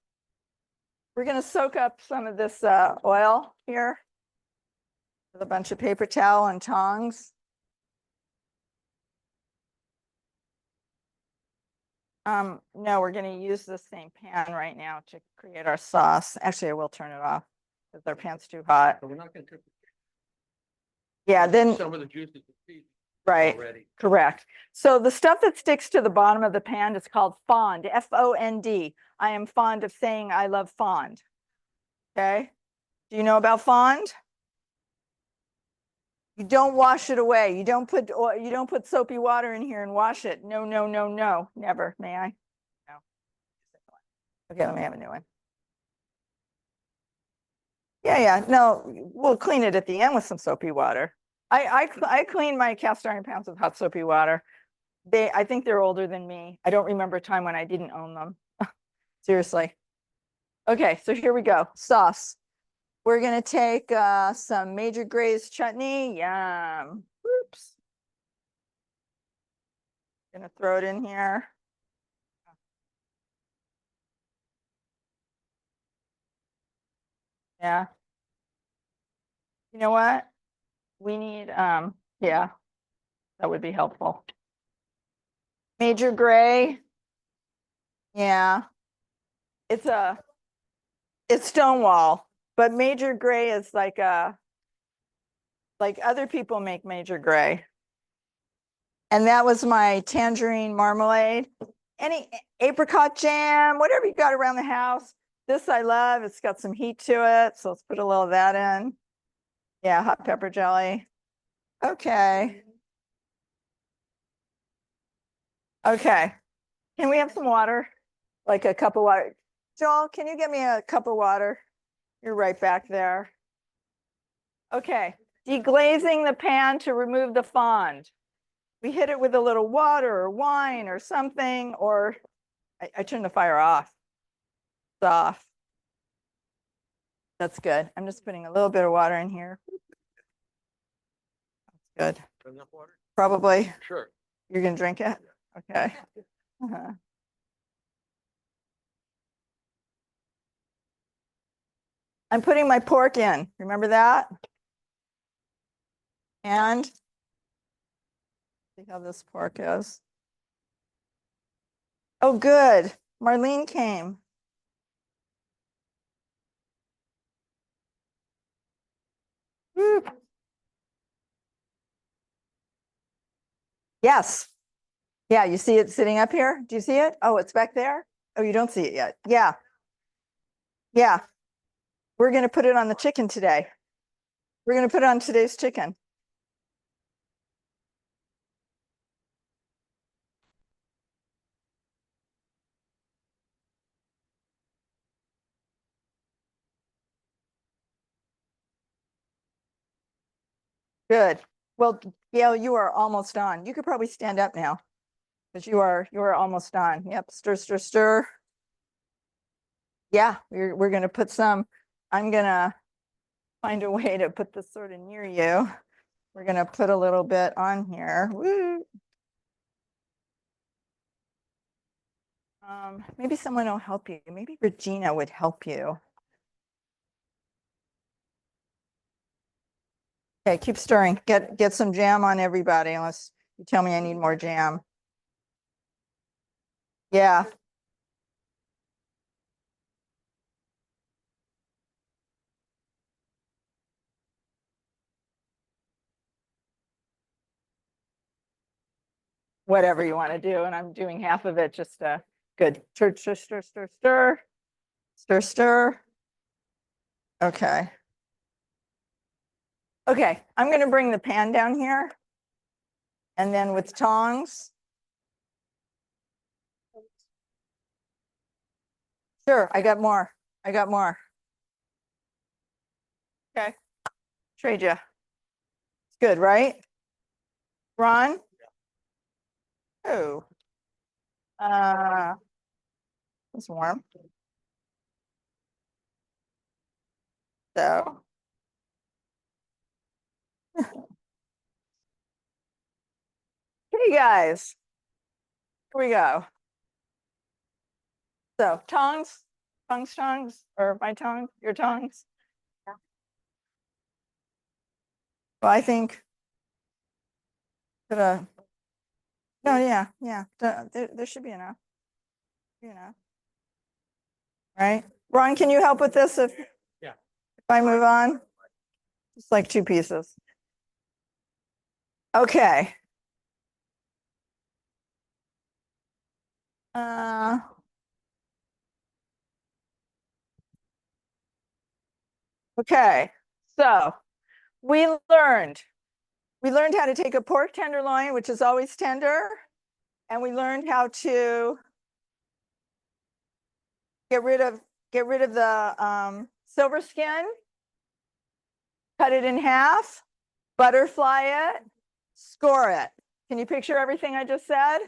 We're gonna soak up some of this oil here with a bunch of paper towel and tongs. No, we're gonna use the same pan right now to create our sauce. Actually, I will turn it off because our pan's too hot. So we're not gonna cook Yeah, then, some of the juices to feed right, already. correct. So the stuff that sticks to the bottom of the pan is called fond, F-O-N-D. I am fond of saying I love fond. Okay, do you know about fond? You don't wash it away. You don't put soapy water in here and wash it. No, no, no, no, never. May I? No. Okay, let me have a new one. Yeah, no, we'll clean it at the end with some soapy water. I clean my cast iron pans with hot soapy water. I think they're older than me. I don't remember a time when I didn't own them. Seriously. Okay, so here we go. Sauce. We're gonna take some Major Gray's chutney. Yum. Oops. Gonna throw it in here. Yeah. You know what? We need, yeah, that would be helpful. Major Gray. Yeah. It's Stonewall, but Major Gray is like other people make Major Gray. And that was my tangerine marmalade. Any apricot jam, whatever you got around the house. This I love. It's got some heat to it. So let's put a little of that in. Yeah, hot pepper jelly. Okay. Okay. Can we have some water? Like a cup of water. Joel, can you get me a cup of water? You're right back there. Okay. Deglazing the pan to remove the fond. We hit it with a little water or wine or something, or I turn the fire off. It's off. That's good. I'm just putting a little bit of water in here. That's good. Enough water? Probably. Sure. You're gonna drink it? Okay. I'm putting my pork in. Remember that? And see how this pork is. Oh, good. Marlene came. Woo. Yes. Yeah, you see it sitting up here? Do you see it? Oh, it's back there? Oh, you don't see it yet. Yeah. Yeah. We're going to put it on the chicken today. We're going to put it on today's chicken. Good. Well, Gail, you are almost on. You could probably stand up now because you are almost on. Yep. Stir, stir, stir. Yeah, we're going to put some. I'm going to find a way to put this sort of near you. we're gonna put a little bit on here. Woo. Maybe someone will help you. Maybe Regina would help you. Okay, keep stirring. Get some jam on everybody, unless you tell me I need more jam. Yeah. Whatever you want to do, and I'm doing half of it. Just good. Stir, stir, stir, stir, stir, stir, stir. Okay. Okay, I'm going to bring the pan down here, and then with tongs. Sure, I got more. I got more. Okay. Trade you. It's good, right? Ron? Oh. It's warm. So. Hey guys. Here we go. So tongs, or my tongue, your tongs. Well, I think. No, yeah, there should be enough. Right? Ron, can you help with this if I move on? Just like 2 pieces. Okay. Okay, so we learned how to take a pork tenderloin, which is always tender, and we learned how to get rid of the silver skin, cut it in half, butterfly it, score it. Can you picture everything I just said?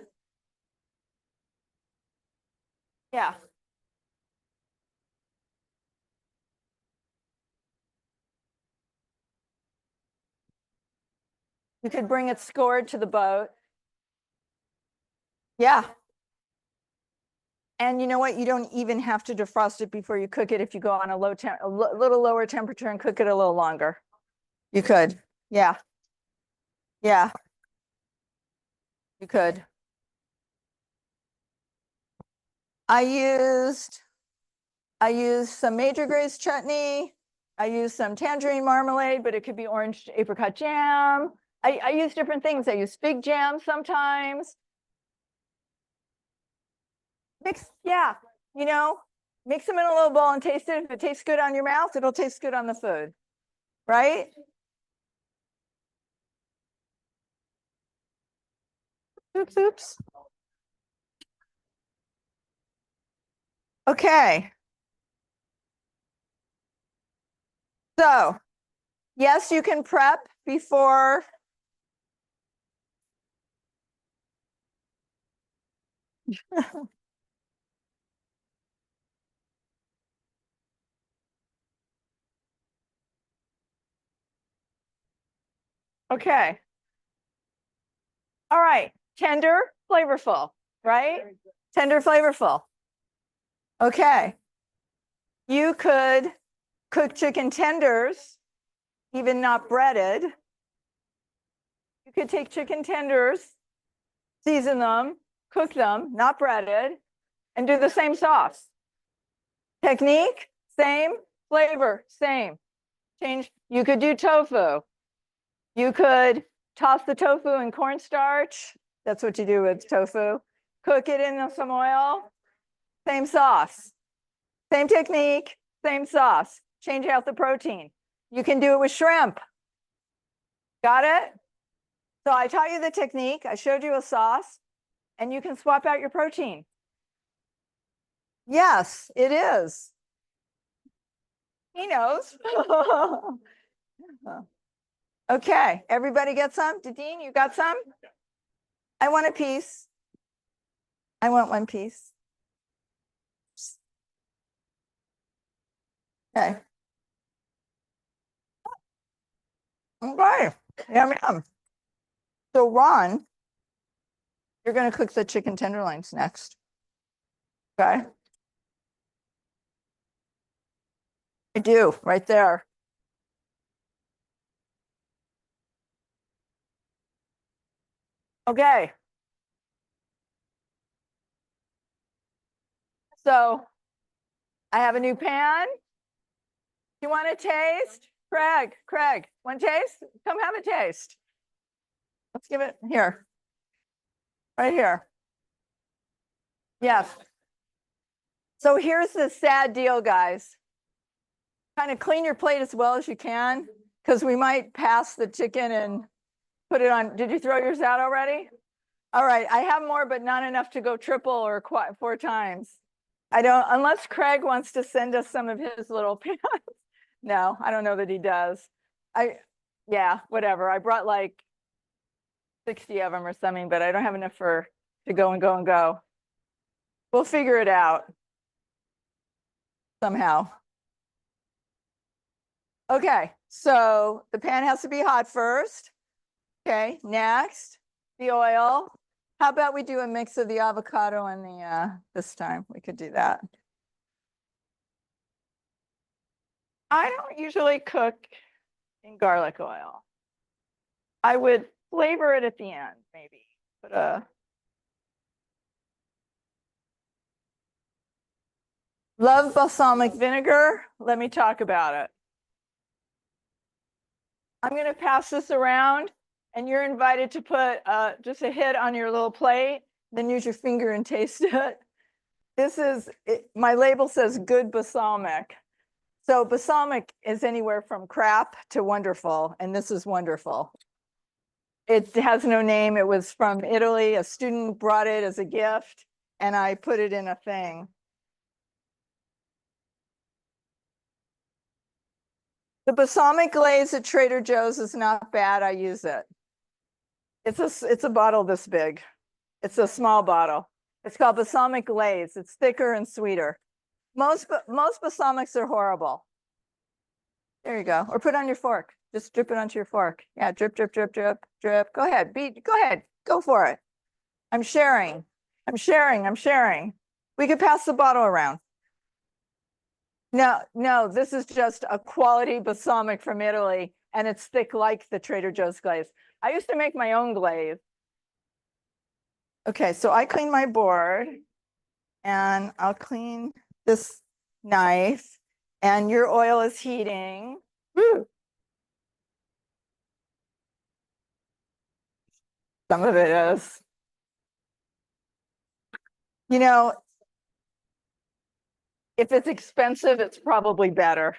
Yeah. You could bring it scored to the boat. Yeah. And you know what? You don't even have to defrost it before you cook it if you go on a little lower temperature and cook it a little longer. You could. Yeah. Yeah. You could. I used some Major Grace chutney. I used some tangerine marmalade, but it could be orange apricot jam. I use different things. I use fig jam sometimes. Yeah, mix them in a little bowl and taste it. If it tastes good on your mouth, it'll taste good on the food, right? Oops, oops. Okay. So, yes, you can prep before. Okay. All right. Tender, flavorful, right? Tender, flavorful. Okay. You could cook chicken tenders, even not breaded. You could take chicken tenders, season them, cook them, not breaded, and do the same sauce. Technique, same. Flavor, same. Change. You could do tofu. You could toss the tofu in cornstarch. That's what you do with tofu. Cook it in some oil. Same sauce. Same technique, same sauce. Change out the protein. You can do it with shrimp. Got it? So I taught you the technique. I showed you a sauce, and you can swap out your protein. Yes, it is. He knows. Okay, everybody get some? Dean, you got some? I want a piece. I want 1 piece. Okay. Okay. Yum, yum. So Ron, you're gonna cook the chicken tenderloins next. Okay? I do, right there. Okay. So I have a new pan. You want a taste? Craig, want a taste? Come have a taste. Let's give it here. Right here. Yes. So here's the sad deal, guys. Kind of clean your plate as well as you can, because we might pass the chicken and put it on. Did you throw yours out already? All right, I have more, but not enough to go triple or 4 times. I don't, unless Craig wants to send us some of his little pans. No, I don't know that he does. Yeah, whatever. I brought like 60 of them or something, but I don't have enough to go and go and go. We'll figure it out somehow. Okay, so the pan has to be hot first. Okay, next, the oil. How about we do a mix of the avocado and the, this time we could do that. I don't usually cook in garlic oil. I would flavor it at the end, maybe. But love balsamic vinegar. Let me talk about it. I'm going to pass this around, and you're invited to put just a hit on your little plate, then use your finger and taste it. This is, my label says good balsamic. So balsamic is anywhere from crap to wonderful, and this is wonderful. It has no name. It was from Italy. A student brought it as a gift, and I put it in a thing. The balsamic glaze at Trader Joe's is not bad. I use it. It's a bottle this big. It's a small bottle. It's called balsamic glaze. It's thicker and sweeter. Most balsamics are horrible. There you go. Or put on your fork. Just drip it onto your fork. Yeah, drip, drip, drip, drip, drip. Go ahead. Go ahead. Go for it. I'm sharing. I'm sharing. I'm sharing. We could pass the bottle around. No, this is just a quality balsamic from Italy, and it's thick like the Trader Joe's glaze. I used to make my own glaze. Okay, so I clean my board, and I'll clean this knife, and your oil is heating. Woo. Some of it is. You know, if it's expensive, it's probably better.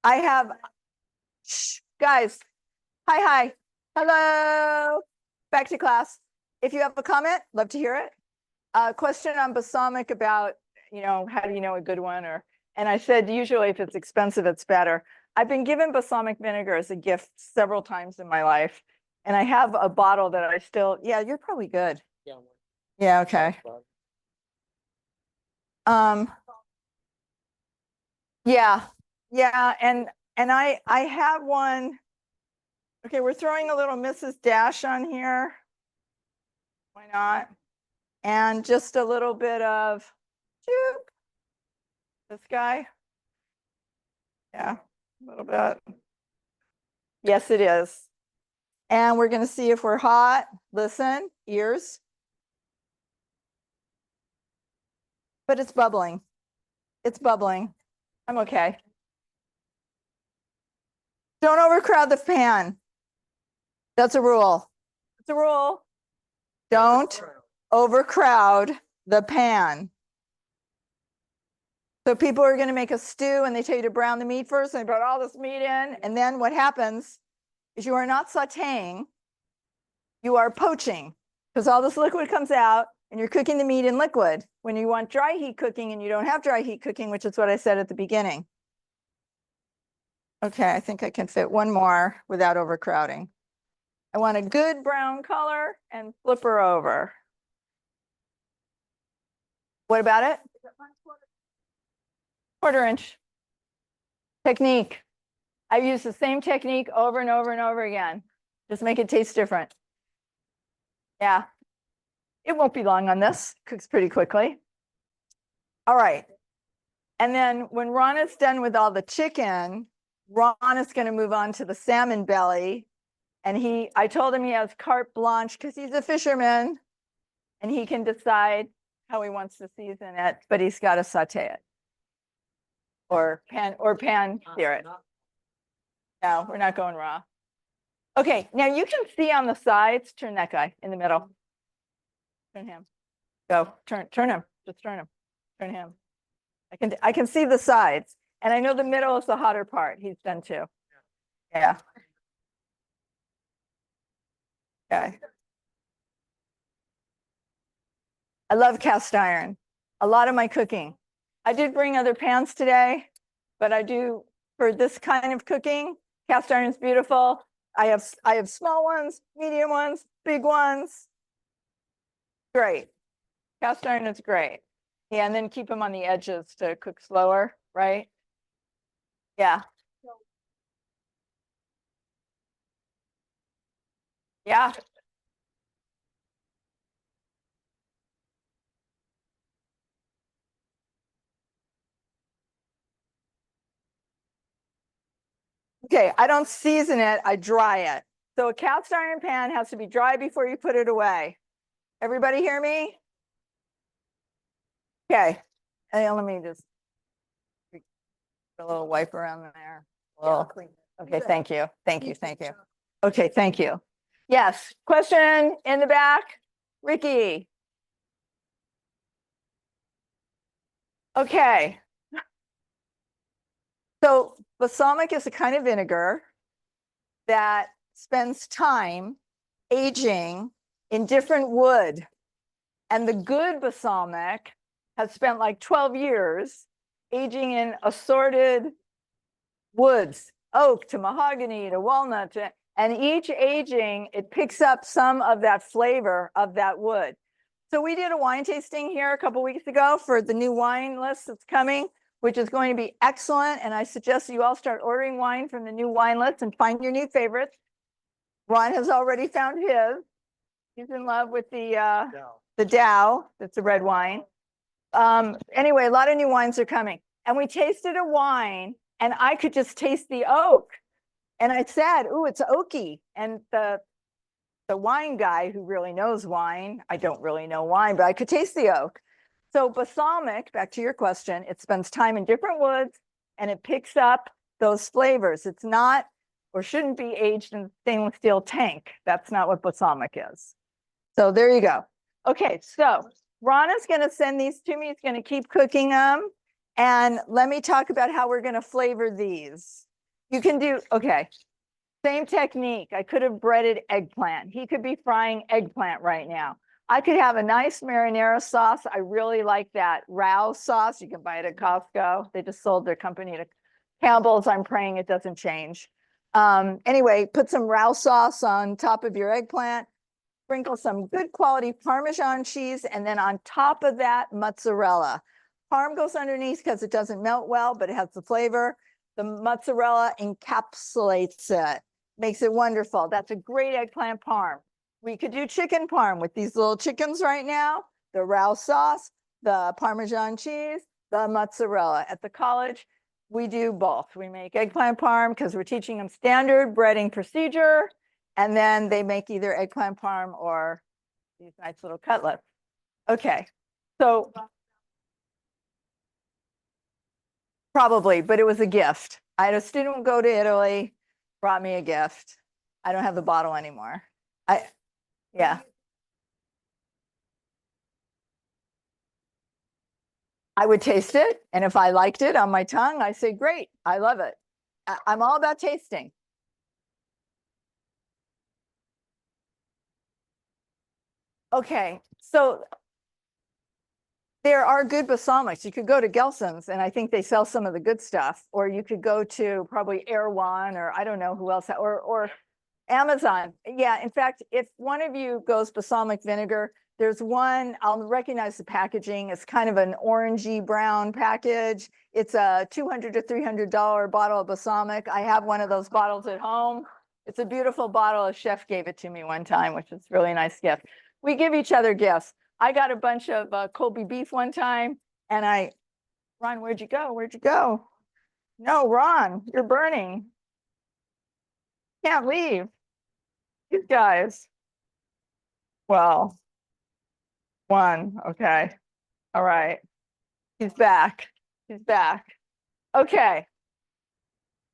I have, shh, guys, hi, hello, back to class. If you have a comment, love to hear it. Question on balsamic about, how do you know a good one? And I said, usually if it's expensive, it's better. I've been given balsamic vinegar as a gift several times in my life. And I have a bottle that I still, yeah, you're probably good. Yeah, okay. Yeah, and I have one. Okay, we're throwing a little Mrs. Dash on here. Why not? And just a little bit of this guy. Yeah, a little bit. Yes, it is. And we're going to see if we're hot. Listen, ears. But it's bubbling. It's bubbling. I'm okay. Don't overcrowd the pan. That's a rule. It's a rule. Don't overcrowd the pan. So people are going to make a stew and they tell you to brown the meat first, and they put all this meat in. And then what happens is you are not sauteing, you are poaching, because all this liquid comes out and you're cooking the meat in liquid when you want dry heat cooking, and you don't have dry heat cooking, which is what I said at the beginning. Okay, I think I can fit one more without overcrowding. I want a good brown color and flip her over. What about it? 1/4 inch. Technique. I've used the same technique over and over and over again. Just make it taste different. Yeah. It won't be long on this. Cooks pretty quickly. All right. And then when Ron is done with all the chicken, Ron is going to move on to the salmon belly. And I told him he has carte blanche because he's a fisherman and he can decide how he wants to season it, but he's got to saute it or pan sear it. No, we're not going raw. Okay, now you can see on the sides, turn that guy in the middle. Turn him. Go, turn him, just turn him, turn him. I can see the sides and I know the middle is the hotter part. He's done too. Yeah. Okay. I love cast iron. A lot of my cooking. I did bring other pans today, but I do for this kind of cooking. Cast iron is beautiful. I have small ones, medium ones, big ones. Great. Cast iron is great. Yeah, and then keep them on the edges to cook slower, right? Yeah. Yeah. Okay, I don't season it, I dry it. So a cast iron pan has to be dry before you put it away. Everybody hear me? Okay, and let me just put a little wipe around there. Okay, thank you, thank you, thank you. Okay, thank you. Yes, question in the back, Ricky. Okay. So balsamic is a kind of vinegar that spends time aging in different wood. And the good balsamic has spent like 12 years aging in assorted woods, oak to mahogany to walnut, and each aging, it picks up some of that flavor of that wood. So we did a wine tasting here a couple weeks ago for the new wine list that's coming, which is going to be excellent. And I suggest you all start ordering wine from the new wine list and find your new favorites. Ron has already found his. He's in love with the Dow. That's a red wine. Anyway, a lot of new wines are coming. And we tasted a wine and I could just taste the oak. And I said, ooh, it's oaky. And the wine guy who really knows wine, I don't really know wine, but I could taste the oak. So balsamic, back to your question, it spends time in different woods and it picks up those flavors. It's not or shouldn't be aged in a stainless steel tank. That's not what balsamic is. So there you go. Okay, so Ron is going to send these to me. He's going to keep cooking them. And let me talk about how we're going to flavor these. You can do, okay, same technique. I could have breaded eggplant. He could be frying eggplant right now. I could have a nice marinara sauce. I really like that Rao sauce. You can buy it at Costco. They just sold their company to Campbell's. I'm praying it doesn't change. Anyway, put some Rao sauce on top of your eggplant. Sprinkle some good quality Parmesan cheese. And then on top of that, mozzarella. Parm goes underneath because it doesn't melt well, but it has the flavor. The mozzarella encapsulates it, makes it wonderful. That's a great eggplant parm. We could do chicken parm with these little chickens right now, the Rao sauce, the Parmesan cheese, the mozzarella. At the college, we do both. We make eggplant parm because we're teaching them standard breading procedure, and then they make either eggplant parm or these nice little cutlets. Okay, so probably, but it was a gift. I had a student go to Italy, brought me a gift. I don't have the bottle anymore. Yeah. I would taste it. And if I liked it on my tongue, I say, great, I love it. I'm all about tasting. Okay, so there are good balsamics. You could go to Gelson's and I think they sell some of the good stuff, or you could go to probably Erewhon or I don't know who else, or Amazon. Yeah, in fact, if one of you goes balsamic vinegar, There's one, I'll recognize the packaging. It's kind of an orangey brown package. It's a $200 to $300 bottle of balsamic. I have one of those bottles at home. It's a beautiful bottle. A chef gave it to me one time, which is a really nice gift. We give each other gifts. I got a bunch of Colby beef one time, and Ron, where'd you go? Where'd you go? No, Ron, you're burning. Can't leave. These guys. Well, one, okay. All right. He's back. He's back. Okay.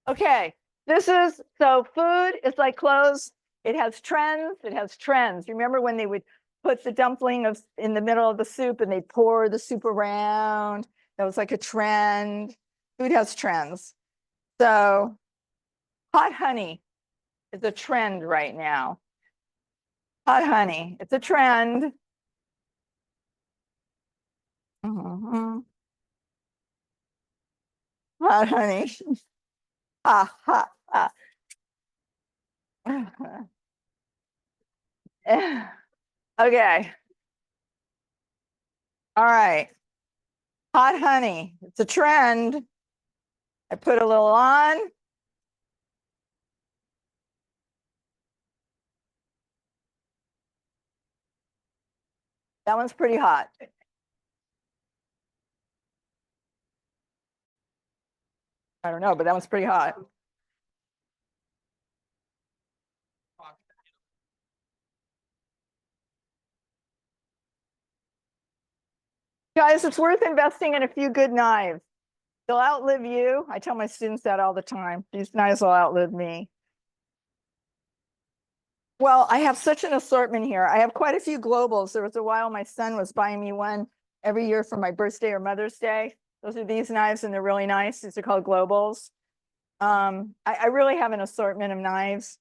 Okay. So food is like clothes. It has trends. It has trends. Remember when they would put the dumpling in the middle of the soup and they'd pour the soup around? That was like a trend. Food has trends. So hot honey is a trend right now. Hot honey, it's a trend. Hot honey. Ha, ha, ha. Okay. All right. Hot honey, it's a trend. I put a little on. That one's pretty hot. I don't know, but that one's pretty hot. Guys, it's worth investing in a few good knives. They'll outlive you. I tell my students that all the time. These knives will outlive me. Well, I have such an assortment here. I have quite a few globals. There was a while my son was buying me one every year for my birthday or Mother's Day. Those are these knives, and they're really nice. These are called globals. I really have an assortment of knives.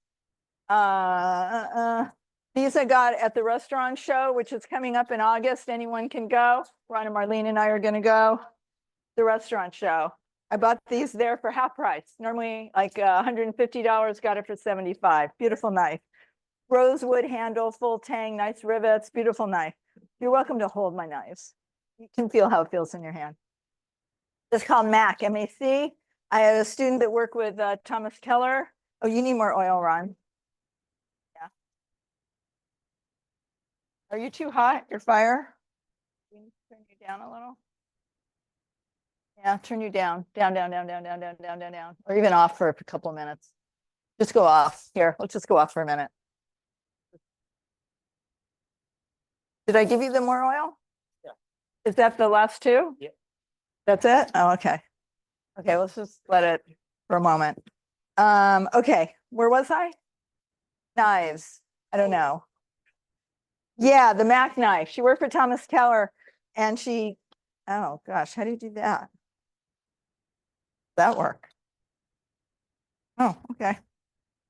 These I got at the restaurant show, which is coming up in August. Anyone can go. Ron and Marlene and I are going to go. The restaurant show. I bought these there for half price. Normally like $150, got it for $75. Beautiful knife. Rosewood handle, full tang, nice rivets, beautiful knife. You're welcome to hold my knives. You can feel how it feels in your hand. It's called MAC, M-A-C. I had a student that worked with Thomas Keller. Oh, you need more oil, Ron. Yeah. Are you too hot, your fire? Can you turn you down a little? Yeah, turn you down, down, down, down, down, down, down, down, down, down, or even off for a couple of minutes. Just go off. Here, let's just go off for a minute. Did I give you the more oil? Yeah. Is that the last two? Yeah. That's it? Oh, okay. Okay, let's just let it for a moment. Okay, where was I? Knives. I don't know. Yeah, the Mac knife. She worked for Thomas Keller, and oh gosh, how do you do that? That work? Oh, okay.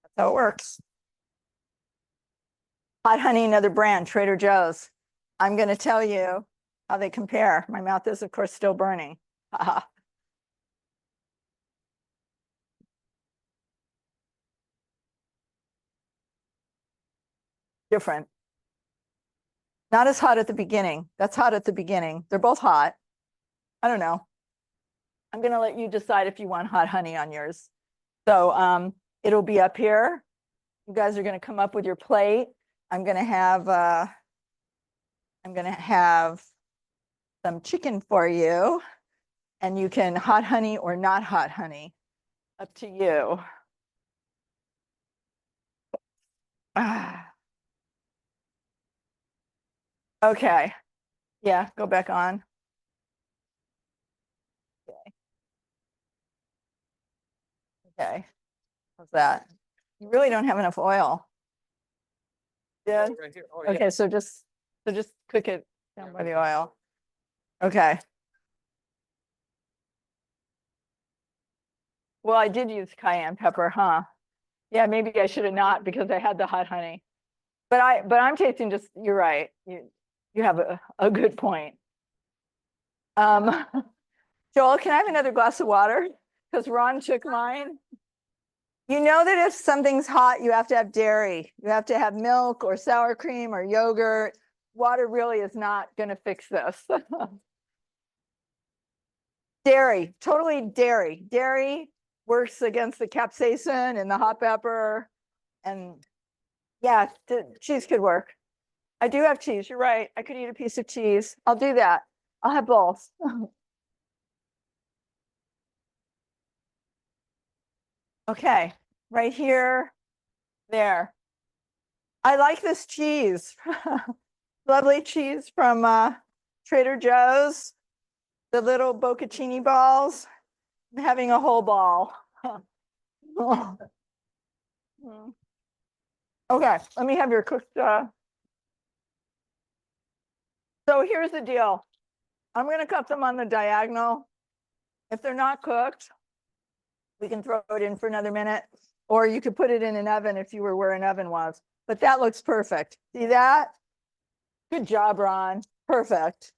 That's how it works. Hot honey, another brand, Trader Joe's. I'm going to tell you how they compare. My mouth is, of course, still burning. Different. Not as hot at the beginning. That's hot at the beginning. They're both hot. I don't know. I'm going to let you decide if you want hot honey on yours. So it'll be up here. You guys are going to come up with your plate. I'm going to have some chicken for you, and you can hot honey or not hot honey. Up to you. Okay. Yeah, go back on. Okay. Okay. How's that? You really don't have enough oil. Yeah. Right here. Oh, yeah. Okay, so just cook it down by the oil. Okay. Well, I did use cayenne pepper, huh? Yeah, maybe I should have not because I had the hot honey. But I'm tasting just, you're right. You have a good point. Joel, can I have another glass of water? Because Ron took mine. You know that if something's hot, you have to have dairy. You have to have milk or sour cream or yogurt. water really is not going to fix this. Dairy, totally dairy. Dairy works against the capsaicin and the hot pepper. And yeah, cheese could work. I do have cheese. You're right. I could eat a piece of cheese. I'll do that. I'll have both. Okay, right here, there. I like this cheese. Lovely cheese from Trader Joe's. The little bocconcini balls. I'm having a whole ball. Oh. Okay, let me have your cooked. So here's the deal. I'm going to cut them on the diagonal. If they're not cooked, we can throw it in for another minute, or you could put it in an oven if you were where an oven was. But that looks perfect. See that? Good job, Ron. Perfect.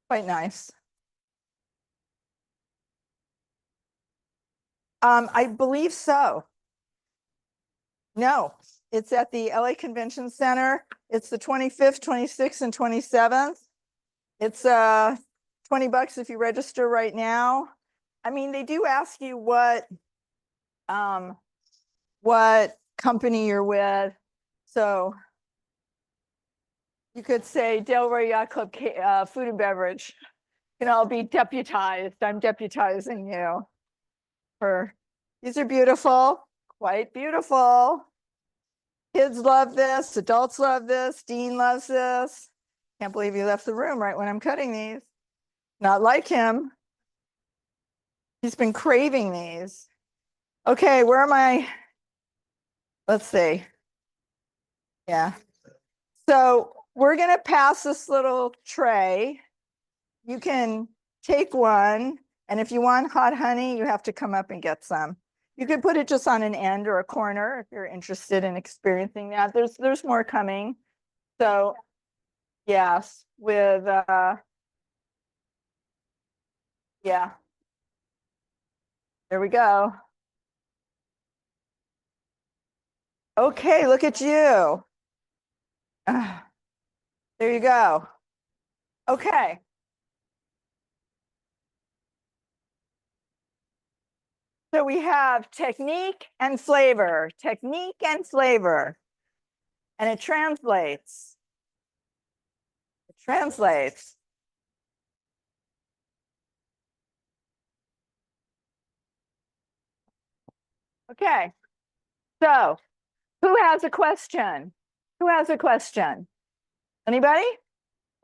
Quite nice. I believe so. No, it's at the LA Convention Center. It's the 25th, 26th, and 27th. It's $20 if you register right now. I mean, they do ask you what company you're with. So you could say Del Rey Yacht Club Food and Beverage. You know, I'll be deputized. I'm deputizing you. These are beautiful, quite beautiful. Kids love this, adults love this, Dean loves this. Can't believe he left the room right when I'm cutting these. Not like him. He's been craving these. Okay, where am I? Let's see. Yeah. So we're gonna pass this little tray. You can take one, and if you want hot honey, you have to come up and get some. You could put it just on an end or a corner if you're interested in experiencing that. There's more coming. So yes, with yeah. There we go. Okay, look at you. There you go. Okay. So we have technique and flavor, and it translates. It translates. Okay. So who has a question? Who has a question? Anybody?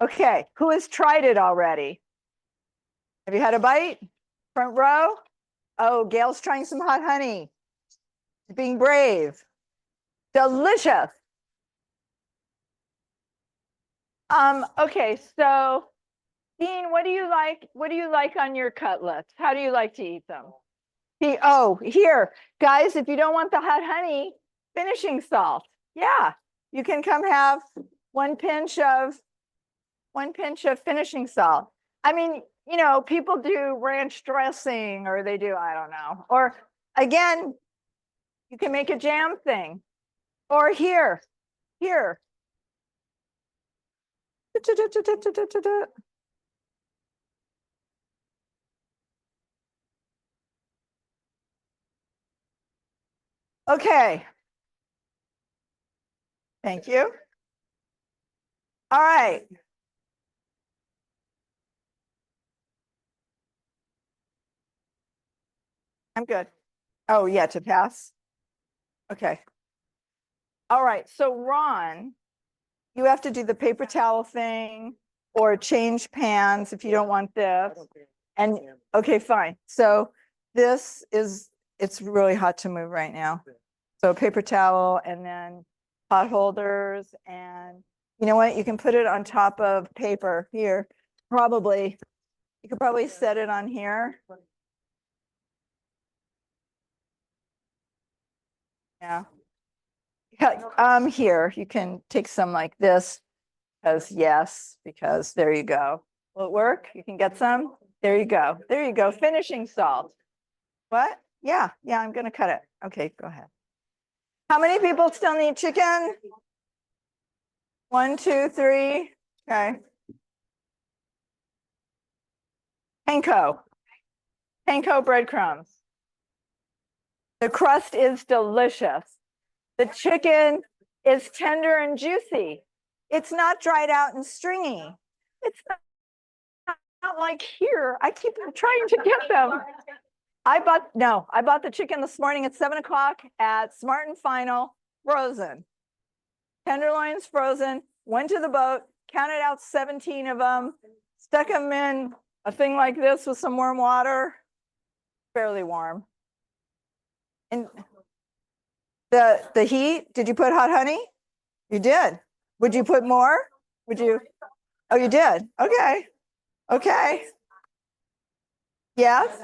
Okay. Who has tried it already? Have you had a bite? Front row? Oh, Gail's trying some hot honey. Being brave. Delicious. Okay, so Dean, what do you like? What do you like on your cutlets? How do you like to eat them? Here, guys, if you don't want the hot honey, finishing salt. Yeah, you can come have one pinch of finishing salt. I mean, you know, people do ranch dressing, or they do, I don't know. Or again, you can make a jam thing. Or here. Okay. Thank you. All right. I'm good. Oh, yeah, to pass. Okay. All right. So Ron, you have to do the paper towel thing or change pans if you don't want this. And okay, fine. So it's really hot to move right now. So paper towel and then pot holders, and you know what? You can put it on top of paper here. You could probably set it on here. Yeah. Here, you can take some like this, because there you go. Will it work? You can get some. There you go. There you go. Finishing salt. What? Yeah, I'm gonna cut it. Okay, go ahead. How many people still need chicken? 1, 2, 3. Okay. Panko. Panko breadcrumbs. The crust is delicious. The chicken is tender and juicy. It's not dried out and stringy. It's not like here. I keep trying to get them. I bought the chicken this morning at 7 o'clock at Smart and Final, frozen. Tenderloins frozen, went to the boat, counted out 17 of them, stuck them in a thing like this with some warm water, fairly warm. And the heat, did you put hot honey? You did. Would you put more? Would you? Oh, you did. Okay. Okay. Yes.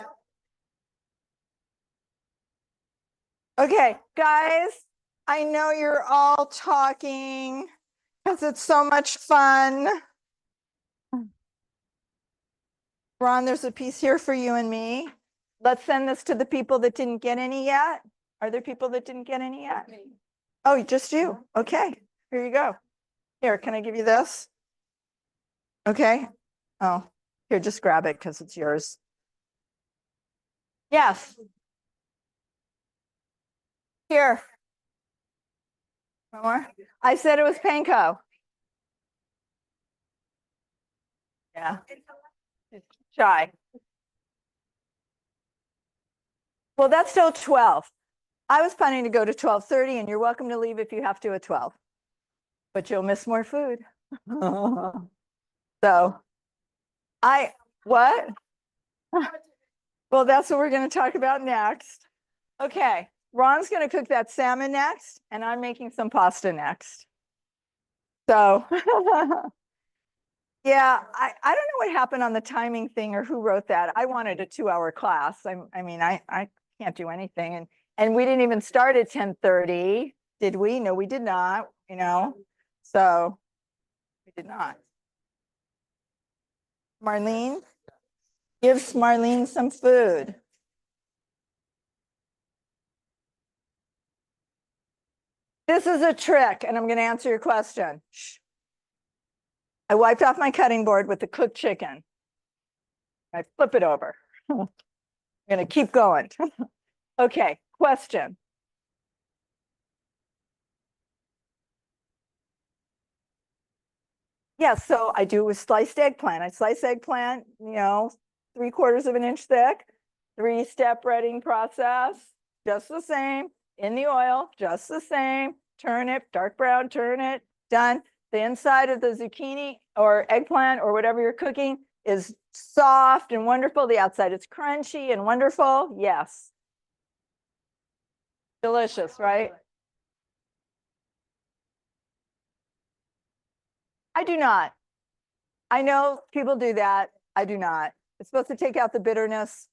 Okay, guys, I know you're all talking because it's so much fun. Ron, there's a piece here for you and me. Let's send this to the people that didn't get any yet. Are there people that didn't get any yet? Oh, just you. Okay, here you go. Here, can I give you this? Okay. Oh, here, just grab it because it's yours. Yes. Here. One more. I said it was panko. Yeah. Shy. Well, that's still 12. I was planning to go to 12:30 and you're welcome to leave if you have to at 12. But you'll miss more food. So what? Well, that's what we're going to talk about next. Okay. Ron's going to cook that salmon next, and I'm making some pasta next. So yeah, I don't know what happened on the timing thing or who wrote that. I wanted a 2-hour class. I mean, I can't do anything. And we didn't even start at 10:30, did we? No, we did not, you know, so we did not. Marlene, give Marlene some food. This is a trick, and I'm going to answer your question. Shh. I wiped off my cutting board with the cooked chicken. I flip it over. I'm going to keep going. Okay, question. Yeah, so I do with sliced eggplant. I slice eggplant, you know, 3/4 of an inch thick, 3-step breading process, just the same, in the oil, just the same, turn it, dark brown, turn it, done. The inside of the zucchini or eggplant or whatever you're cooking is soft and wonderful. The outside is crunchy and wonderful. Yes. Delicious, right? I do not. I know people do that. I do not. It's supposed to take out the bitterness.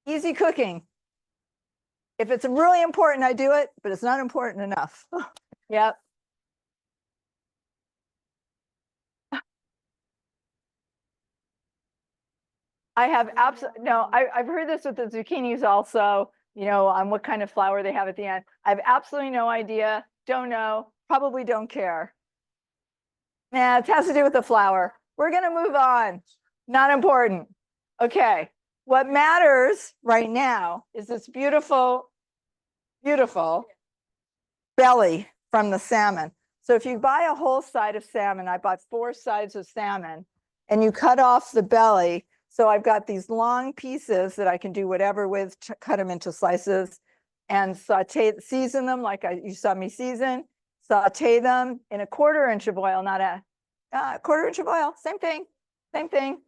Easy cooking. If it's really important, I do it, but it's not important enough. Yep. I have absolutely, no, I've heard this with the zucchinis also, you know, on what kind of flour they have at the end. I have absolutely no idea. Don't know. Probably don't care. Nah, it has to do with the flour. We're going to move on. Not important. Okay. What matters right now is this beautiful, beautiful belly from the salmon. So if you buy a whole side of salmon, I bought 4 sides of salmon, and you cut off the belly. So I've got these long pieces that I can do whatever with, cut them into slices and season them like you saw me season, saute them in a 1/4 inch of oil, not a 1/4 inch of oil, same thing, same thing.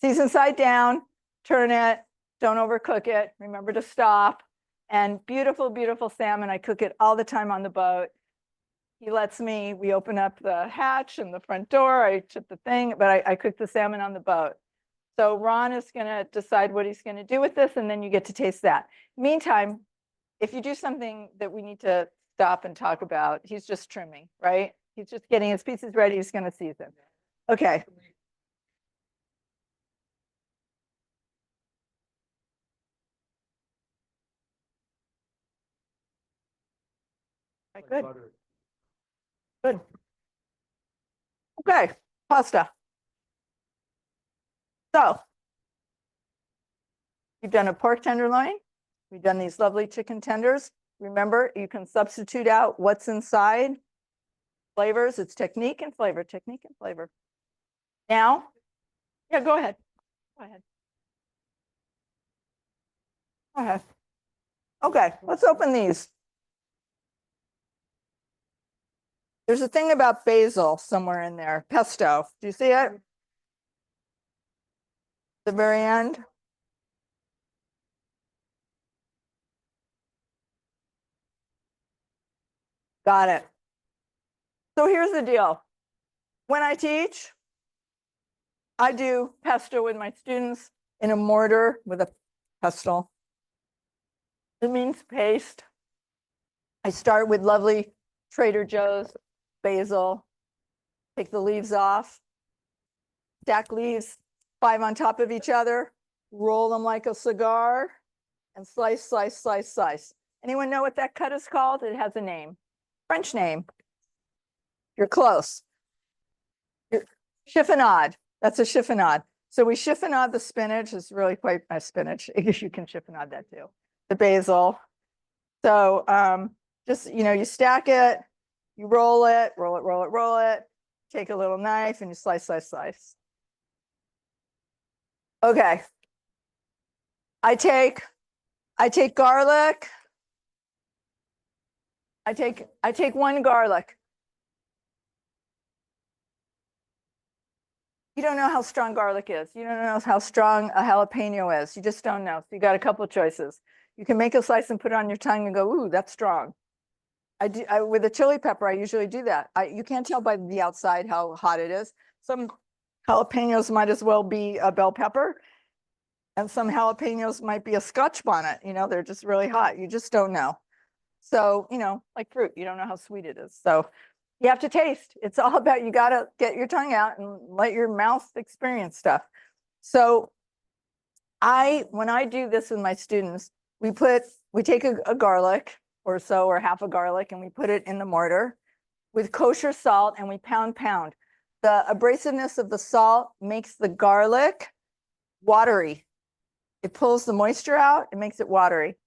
Season side down, turn it, don't overcook it. Remember to stop. And beautiful, beautiful salmon. I cook it all the time on the boat. He lets me, we open up the hatch and the front door. I took the thing, but I cook the salmon on the boat. So Ron is going to decide what he's going to do with this, and then you get to taste that. Meantime, if you do something that we need to stop and talk about, he's just trimming, right? He's just getting his pieces ready. He's going to season. Okay. Good. Good. Okay, pasta. So we've done a pork tenderloin. We've done these lovely chicken tenders. Remember, you can substitute out what's inside. Flavors, it's technique and flavor, technique and flavor. Now, yeah, go ahead. Go ahead. Go ahead. Okay, let's open these. There's a thing about basil somewhere in there, pesto. Do you see it? The very end. Got it. So here's the deal. When I teach, I do pesto with my students in a mortar with a pestle. It means paste. I start with lovely Trader Joe's basil, take the leaves off, stack leaves 5 on top of each other, roll them like a cigar, and slice, slice, slice, slice. Anyone know what that cut is called? It has a name, French name. You're close. Chiffonade. That's a chiffonade. So we chiffonade the spinach. It's really quite nice spinach. You can chiffonade that too. The basil. So just, you stack it, you roll it, roll it, roll it, roll it. Take a little knife and you slice, slice, slice. Okay. I take garlic. I take 1 garlic. You don't know how strong garlic is. You don't know how strong a jalapeno is. You just don't know. So you got a couple of choices. You can make a slice and put it on your tongue and go, ooh, that's strong. With a chili pepper, I usually do that. You can't tell by the outside how hot it is. Some jalapenos might as well be a bell pepper, and some jalapenos might be a Scotch bonnet. They're just really hot. You just don't know. So, like fruit, you don't know how sweet it is. So you have to taste. It's all about, you got to get your tongue out and let your mouth experience stuff. So when I do this with my students, we take a garlic or so, or half a garlic, and we put it in the mortar with kosher salt, and we pound. The abrasiveness of the salt makes the garlic watery. It pulls the moisture out, it makes it watery.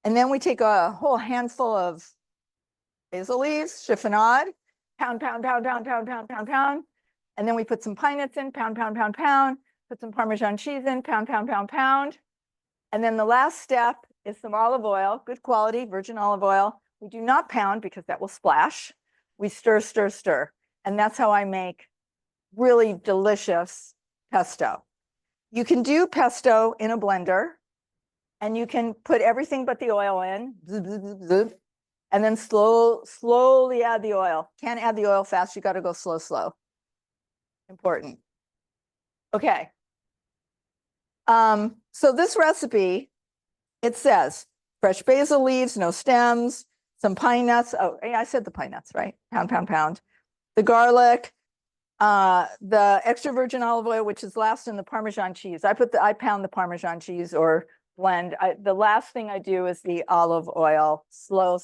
And then we take a whole handful of basil leaves, chiffonade, pound. And then we put some pine nuts in, pound. Put some Parmesan cheese in, pound. And then the last step is some olive oil, good quality virgin olive oil. We do not pound because that will splash. We stir. And that's how I make really delicious pesto. You can do pesto in a blender, and you can put everything but the oil in, and then slowly add the oil. Can't add the oil fast. You got to go slow. Important. Okay. So this recipe, it says fresh basil leaves, no stems, some pine nuts. Oh, I said the pine nuts, right? Pound. The garlic, the extra virgin olive oil, which is last in the Parmesan cheese. I pound the Parmesan cheese or blend. The last thing I do is the olive oil, slow.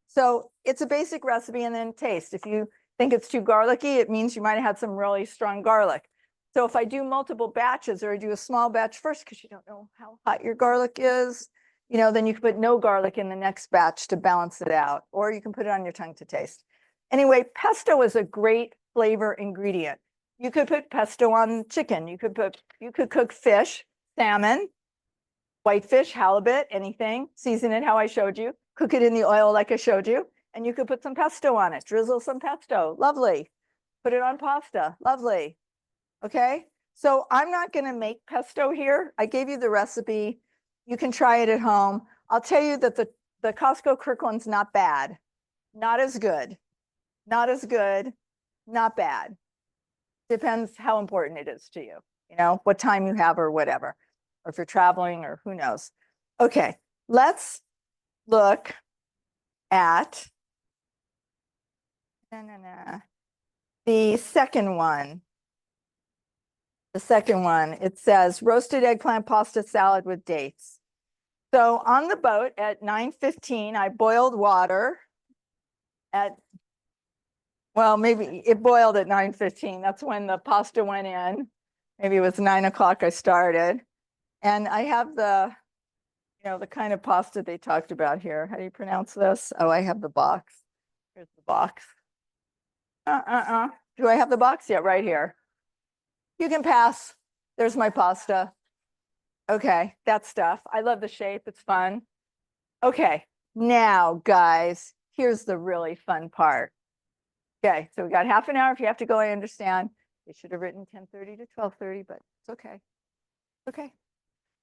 So it's a basic recipe, and then taste. If you think it's too garlicky, it means you might have had some really strong garlic. So if I do multiple batches, or I do a small batch first, because you don't know how hot your garlic is, then you can put no garlic in the next batch to balance it out, or you can put it on your tongue to taste. Anyway, pesto is a great flavor ingredient. You could put pesto on chicken. You could cook fish, salmon, whitefish, halibut, anything. Season it how I showed you. Cook it in the oil like I showed you, and you could put some pesto on it. Drizzle some pesto, lovely. Put it on pasta, lovely. Okay, so I'm not going to make pesto here. I gave you the recipe. You can try it at home. I'll tell you that the Costco Kirkland's not bad, not as good, not bad. Depends how important it is to you, what time you have or whatever, or if you're traveling or who knows. Okay, let's look at the second one. It says roasted eggplant pasta salad with dates. So on the boat at 9:15, I boiled water at Well, maybe it boiled at 9:15. That's when the pasta went in. Maybe it was 9 o'clock I started. And I have the kind of pasta they talked about here. How do you pronounce this? Oh, I have the box. Here's the box. Do I have the box? Yeah, right here. You can pass. There's my pasta. Okay, that stuff. I love the shape. It's fun. Okay, now, guys, here's the really fun part. Okay, so we got half an hour. If you have to go, I understand. They should have written 10:30 to 12:30, but it's okay. Okay.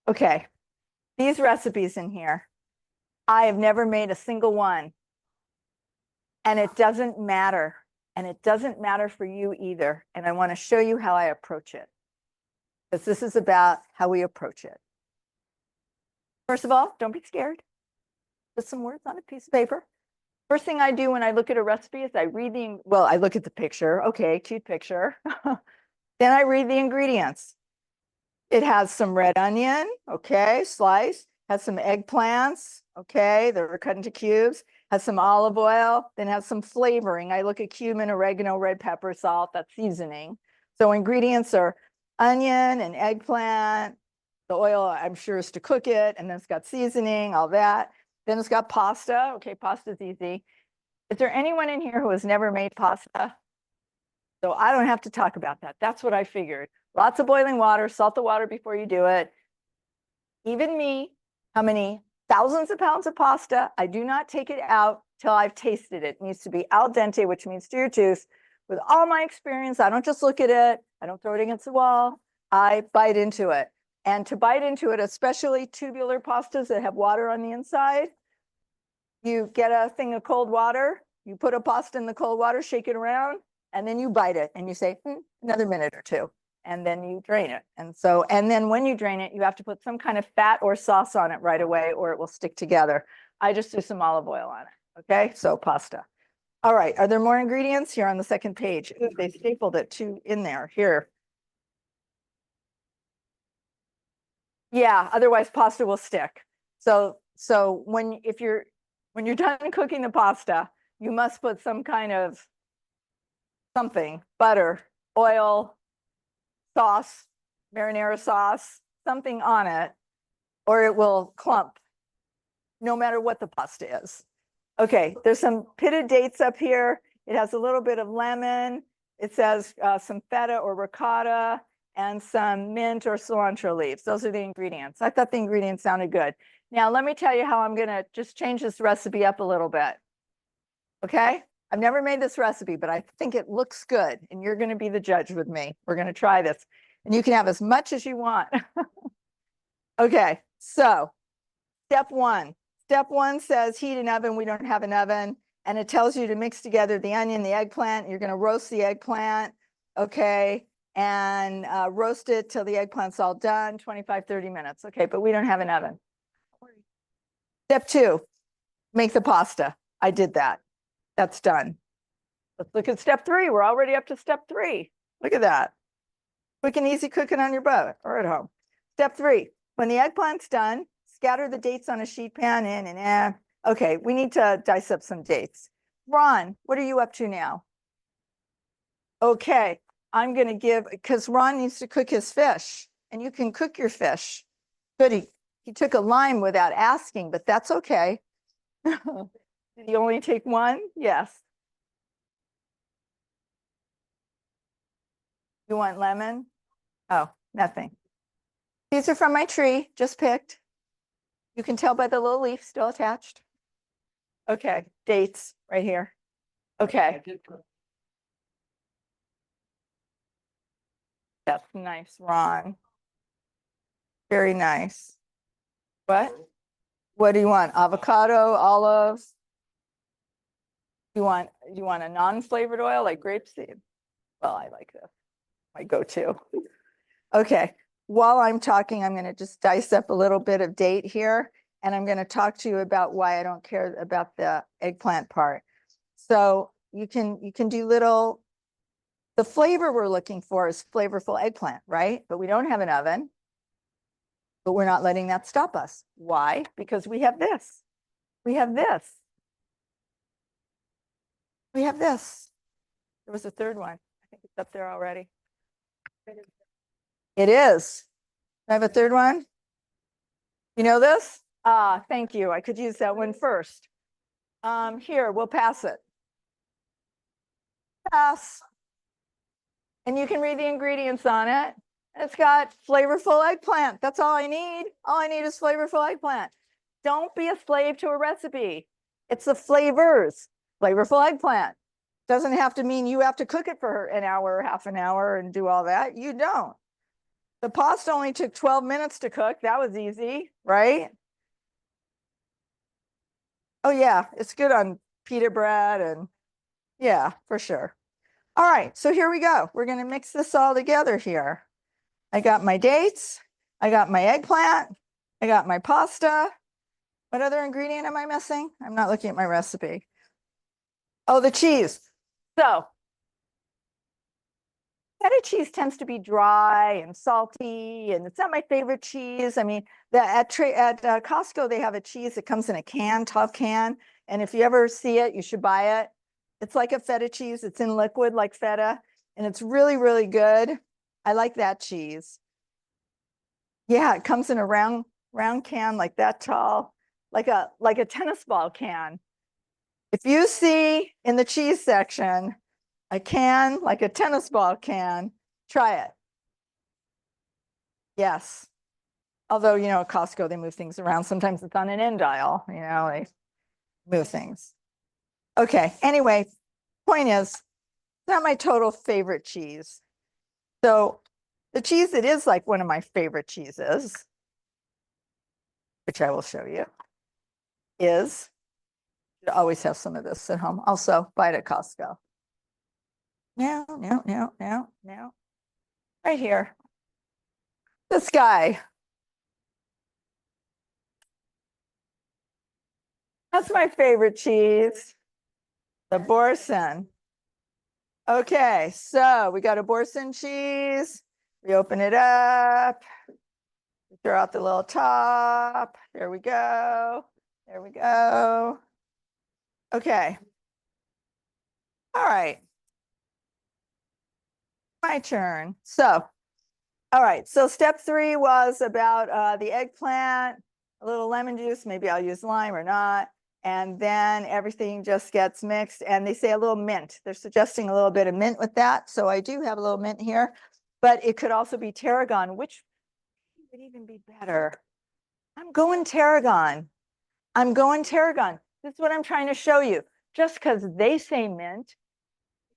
Okay. These recipes in here, I have never made a single one. And it doesn't matter. And it doesn't matter for you either. And I want to show you how I approach it. Because this is about how we approach it. First of all, don't be scared. Put some words on a piece of paper. First thing I do when I look at a recipe is I look at the picture. Okay, cute picture. Then I read the ingredients. It has some red onion, okay, sliced. Has some eggplants, okay, they're cut into cubes. Has some olive oil, then has some flavoring. I look at cumin, oregano, red pepper, salt, that's seasoning. So ingredients are onion and eggplant. The oil, I'm sure, is to cook it, and then it's got seasoning, all that. Then it's got pasta. Okay, pasta's easy. Is there anyone in here who has never made pasta? So I don't have to talk about that. That's what I figured. Lots of boiling water, salt the water before you do it. Even me, how many thousands of pounds of pasta, I do not take it out till I've tasted it. It needs to be al dente, which means to your tooth. With all my experience, I don't just look at it. I don't throw it against the wall. I bite into it. And to bite into it, especially tubular pastas that have water on the inside, you get a thing of cold water, you put a pasta in the cold water, shake it around, and then you bite it and you say, another minute or two, and then you drain it. And then when you drain it, you have to put some kind of fat or sauce on it right away or it will stick together. I just do some olive oil on it. Okay, so pasta. All right, are there more ingredients? Here on the second page. Ooh, they stapled it in there, here. Yeah, otherwise pasta will stick. So when you're done cooking the pasta, you must put some kind of something, butter, oil, sauce, marinara sauce, something on it, or it will clump, no matter what the pasta is. Okay, there's some pitted dates up here. It has a little bit of lemon. It says some feta or ricotta and some mint or cilantro leaves. Those are the ingredients. I thought the ingredients sounded good. Now, let me tell you how I'm gonna just change this recipe up a little bit. Okay, I've never made this recipe, but I think it looks good and you're gonna be the judge with me. We're gonna try this and you can have as much as you want. Okay, so step one. Step one says heat an oven. We don't have an oven. And it tells you to mix together the onion, the eggplant. You're gonna roast the eggplant, okay? And roast it till the eggplant's all done, 25, 30 minutes. Okay, but we don't have an oven. Step two, make the pasta. I did that. That's done. Let's look at step three. We're already up to step three. Look at that. Quick and easy cooking on your boat or at home. Step three, when the eggplant's done, scatter the dates on a sheet pan in and out. Okay, we need to dice up some dates. Ron, what are you up to now? Okay, I'm going to give, because Ron needs to cook his fish, and you can cook your fish. Good, he took a lime without asking, but that's okay. Did he only take one? Yes. You want lemon? Oh, nothing. These are from my tree, just picked. You can tell by the little leaf still attached. Okay, dates right here. Okay. That's nice, Ron. Very nice. What? What do you want? Avocado, olives? You want a non-flavored oil like grapeseed? Well, I like this. My go-to. Okay. While I'm talking, I'm going to just dice up a little bit of date here, and I'm going to talk to you about why I don't care about the eggplant part. So you can do little. The flavor we're looking for is flavorful eggplant, right? But we don't have an oven. But we're not letting that stop us. Why? Because we have this. We have this. We have this. There was a third one. I think it's up there already. It is. I have a third one. You know this? Ah, thank you. I could use that one first. Here, we'll pass it. Pass. And you can read the ingredients on it. It's got flavorful eggplant. That's all I need. All I need is flavorful eggplant. Don't be a slave to a recipe. It's the flavors. Flavorful eggplant. Doesn't have to mean you have to cook it for an hour or half an hour and do all that. You don't. The pasta only took 12 minutes to cook. That was easy, right? Oh yeah, it's good on pita bread and yeah, for sure. All right, so here we go. We're gonna mix this all together here. I got my dates, I got my eggplant, I got my pasta. What other ingredient am I missing? I'm not looking at my recipe. Oh, the cheese. So feta cheese tends to be dry and salty, and it's not my favorite cheese. I mean, at Costco, they have a cheese that comes in a can, tough can. And if you ever see it, you should buy it. It's like a feta cheese. It's in liquid like feta, and it's really, really good. I like that cheese. Yeah, it comes in a round can like that tall, like a tennis ball can. If you see in the cheese section a can like a tennis ball can, try it. Yes. Although, you know, at Costco, they move things around. Sometimes it's on an end aisle, you know, they move things. Okay, anyway, point is, it's not my total favorite cheese. So the cheese that is like one of my favorite cheeses, which I will show you, is, you always have some of this at home. Also, buy it at Costco. No. Right here. This guy. That's my favorite cheese. The Boursin. Okay, so we got a Boursin cheese. We open it up. We throw out the little top. There we go. There we go. Okay. All right. My turn. So, all right. So step 3 was about the eggplant, a little lemon juice. Maybe I'll use lime or not. And then everything just gets mixed. And they say a little mint. They're suggesting a little bit of mint with that. So I do have a little mint here. But it could also be tarragon, which would even be better. I'm going tarragon. I'm going tarragon. This is what I'm trying to show you. Just because they say mint,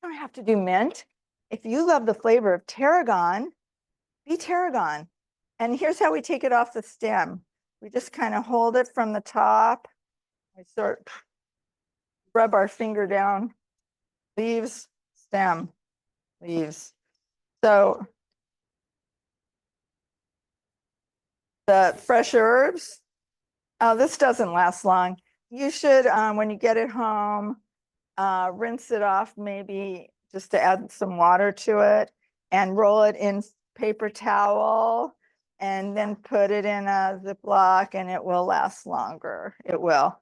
you don't have to do mint. If you love the flavor of tarragon, be tarragon. And here's how we take it off the stem. We just kind of hold it from the top. I sort rub our finger down, leaves, stem, leaves. So the fresh herbs, oh, this doesn't last long. You should, when you get it home, rinse it off, maybe just to add some water to it, and roll it in paper towel, and then put it in a Ziploc, and it will last longer. It will.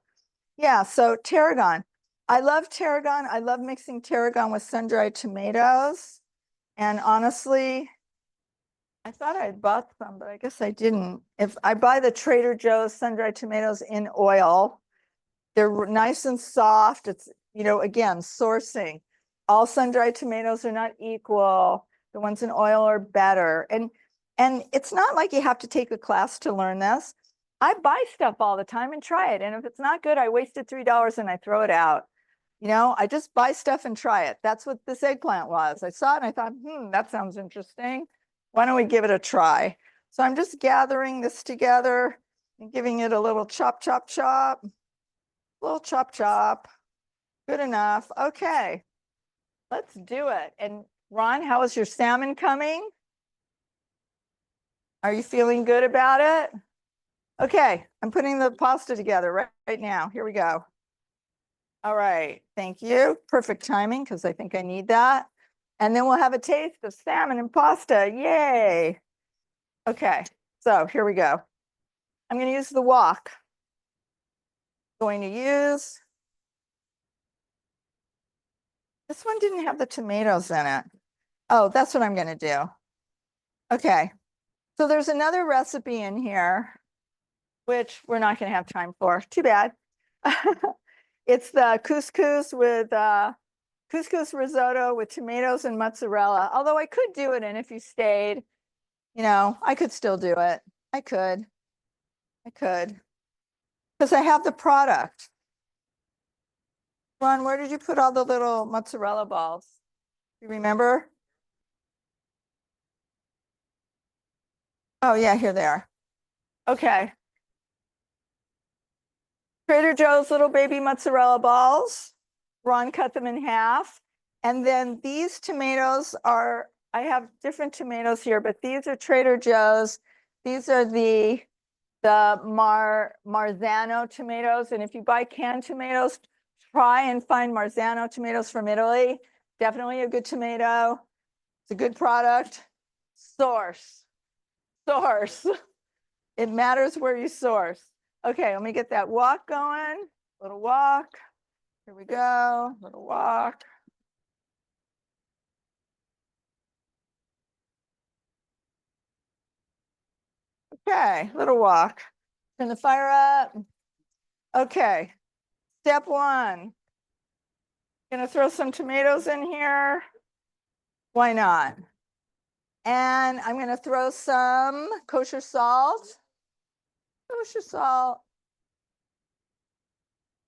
Yeah, so tarragon. I love tarragon. I love mixing tarragon with sun-dried tomatoes. And honestly, I thought I bought some, but I guess I didn't. If I buy the Trader Joe's sun-dried tomatoes in oil, they're nice and soft. It's, you know, again, sourcing. All sun-dried tomatoes are not equal. The ones in oil are better. And it's not like you have to take a class to learn this. I buy stuff all the time and try it. And if it's not good, I wasted $3 and I throw it out. You know, I just buy stuff and try it. That's what this eggplant was. I saw it and I thought, that sounds interesting. Why don't we give it a try? So I'm just gathering this together and giving it a little chop, chop, chop. A little chop, chop. Good enough. Okay, let's do it. And Ron, how is your salmon coming? Are you feeling good about it? Okay, I'm putting the pasta together right now. Here we go. All right, thank you. Perfect timing, because I think I need that. And then we'll have a taste of salmon and pasta. Yay. Okay, so here we go. I'm going to use the wok. Going to use This one didn't have the tomatoes in it. Oh, that's what I'm gonna do. Okay, so there's another recipe in here, which we're not gonna have time for. Too bad. It's the couscous risotto with tomatoes and mozzarella. Although I could do it, and if you stayed, I could still do it. I could, because I have the product. Ron, where did you put all the little mozzarella balls? You remember? Oh yeah, here they are. Okay. Trader Joe's little baby mozzarella balls. Ron cut them in half. And then these tomatoes are, I have different tomatoes here, but these are Trader Joe's. These are the Marzano tomatoes. And if you buy canned tomatoes, try and find Marzano tomatoes from Italy. Definitely a good tomato. It's a good product. Source. It matters where you source. Okay, let me get that walk going. Little walk. Here we go. Little walk. Okay, little walk. Turn the fire up. Okay, step one. Gonna throw some tomatoes in here. Why not? And I'm gonna throw some kosher salt. Kosher salt.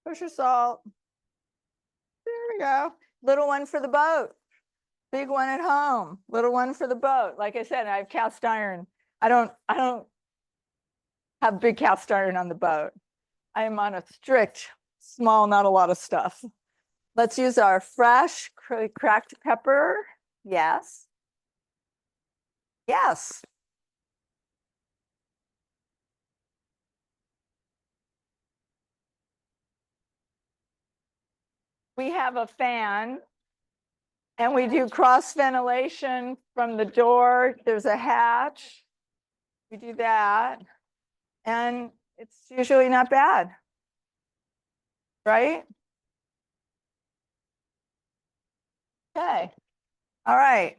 Kosher salt. There we go. Little one for the boat. Big one at home. Little one for the boat. Like I said, I have cast iron. I don't have big cast iron on the boat. I am on a strict, small, not a lot of stuff. Let's use our fresh cracked pepper. Yes. Yes. We have a fan and we do cross ventilation from the door. There's a hatch. We do that. And it's usually not bad. Right? Okay. All right.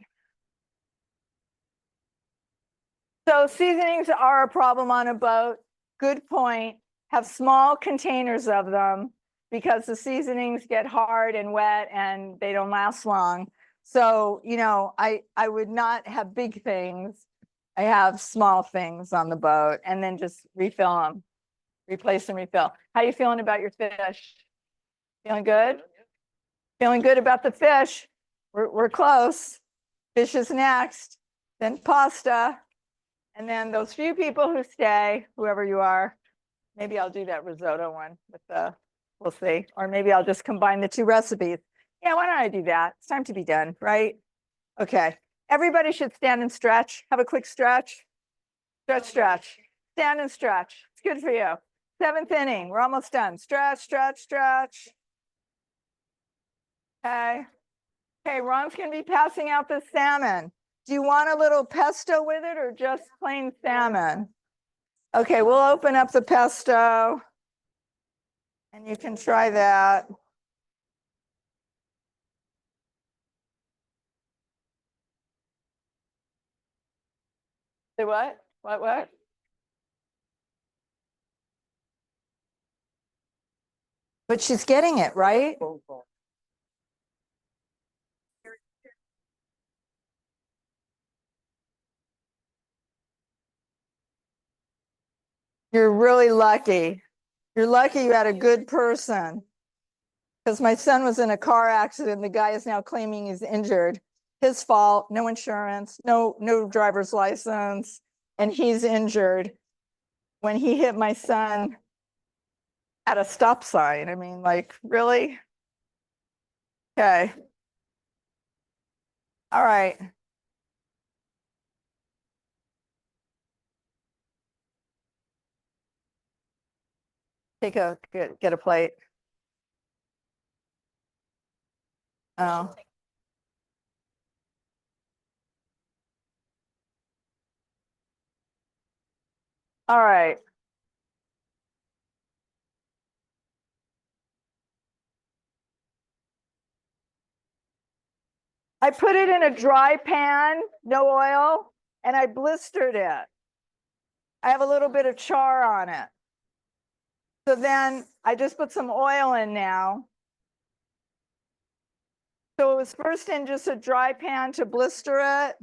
So seasonings are a problem on a boat. Good point. Have small containers of them because the seasonings get hard and wet and they don't last long. So, I would not have big things. I have small things on the boat and then just refill them, replace and refill. How you feeling about your fish? Feeling good? Feeling good about the fish? We're close. Fish is next, then pasta. And then those few people who stay, whoever you are, maybe I'll do that risotto one with we'll see. Or maybe I'll just combine the two recipes. Yeah, why don't I do that? It's time to be done, right? Okay. Everybody should stand and stretch. Have a quick stretch. Stretch. Stand and stretch. It's good for you. 7th inning. We're almost done. Stretch. Okay. Okay, Ron's going to be passing out the salmon. Do you want a little pesto with it or just plain salmon? Okay, we'll open up the pesto and you can try that. Say what? What? But she's getting it, right? You're really lucky. You're lucky you had a good person. Because my son was in a car accident. The guy is now claiming he's injured. His fault, no insurance, no driver's license, and he's injured when he hit my son at a stop sign. I mean, like, really? Okay. All right. Get a plate. Oh. All right. I put it in a dry pan, no oil, and I blistered it. I have a little bit of char on it. So then I just put some oil in now. So it was first in just a dry pan to blister it.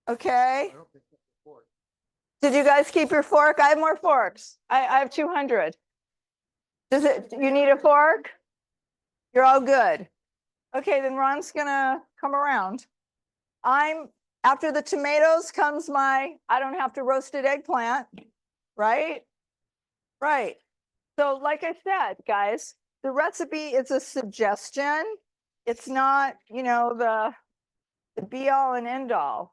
Okay. Did you guys keep your fork? I have more forks. I have 200. You need a fork? You're all good. Okay, then Ron's gonna come around. After the tomatoes comes I don't have to roasted eggplant, right? Right. So like I said, guys, the recipe is a suggestion. It's not, the be all and end all.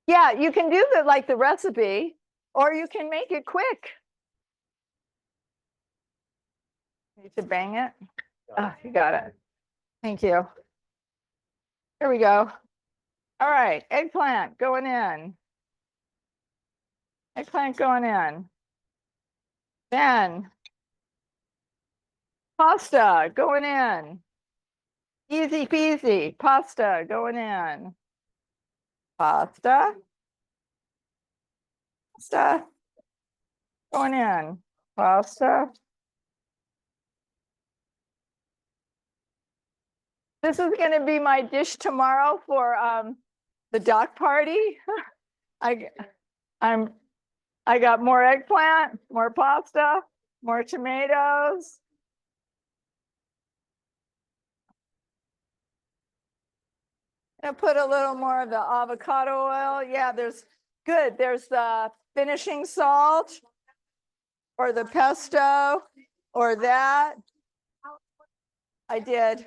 Yeah, you can do the recipe, or you can make it quick. Need to bang it. Oh, you got it. Thank you. Here we go. All right, eggplant going in. Eggplant going in. Then pasta going in. Easy peasy. Pasta going in. Pasta. Pasta going in. Pasta. This is going to be my dish tomorrow for the dock party. I got more eggplant, more pasta, more tomatoes. I put a little more of the avocado oil. Yeah, there's the finishing salt or the pesto or that. I did.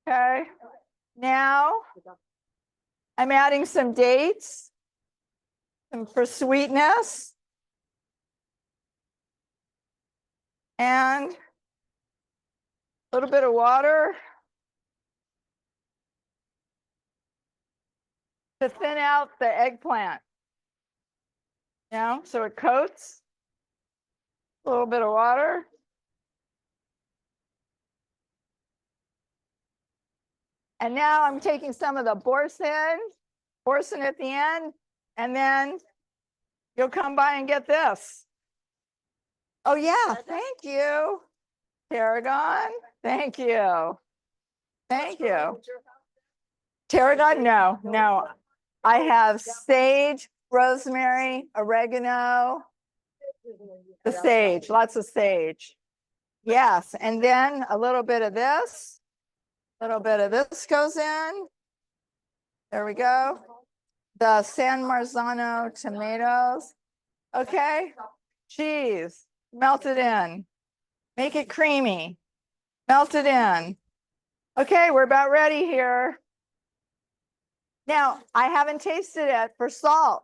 Okay. Now I'm adding some dates for sweetness. And a little bit of water to thin out the eggplant. So it coats. A little bit of water. And now I'm taking some of the boursin at the end, and then you'll come by and get this. Oh yeah, thank you. Tarragon, thank you. Thank you. Tarragon, no. I have sage, rosemary, oregano, the sage, lots of sage. Yes, and then a little bit of this. A little bit of this goes in. There we go. The San Marzano tomatoes. Okay. Cheese. Melt it in. Make it creamy. Melt it in. Okay, we're about ready here. Now, I haven't tasted it for salt.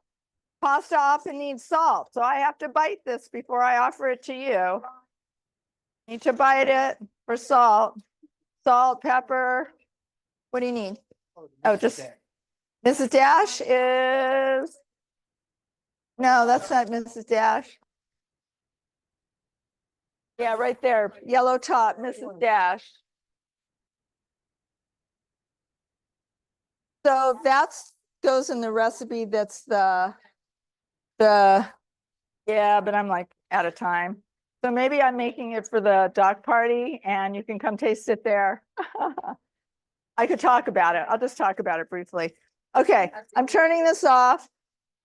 Pasta often needs salt, so I have to bite this before I offer it to you. Need to bite it for salt. Salt, pepper. What do you need? Oh, just Mrs. Dash is, no, that's not Mrs. Dash. Yeah, right there, yellow top, Mrs. Dash. So goes in the recipe. That's yeah, but I'm like out of time. So maybe I'm making it for the dock party and you can come taste it there. I could talk about it. I'll just talk about it briefly. Okay, I'm turning this off.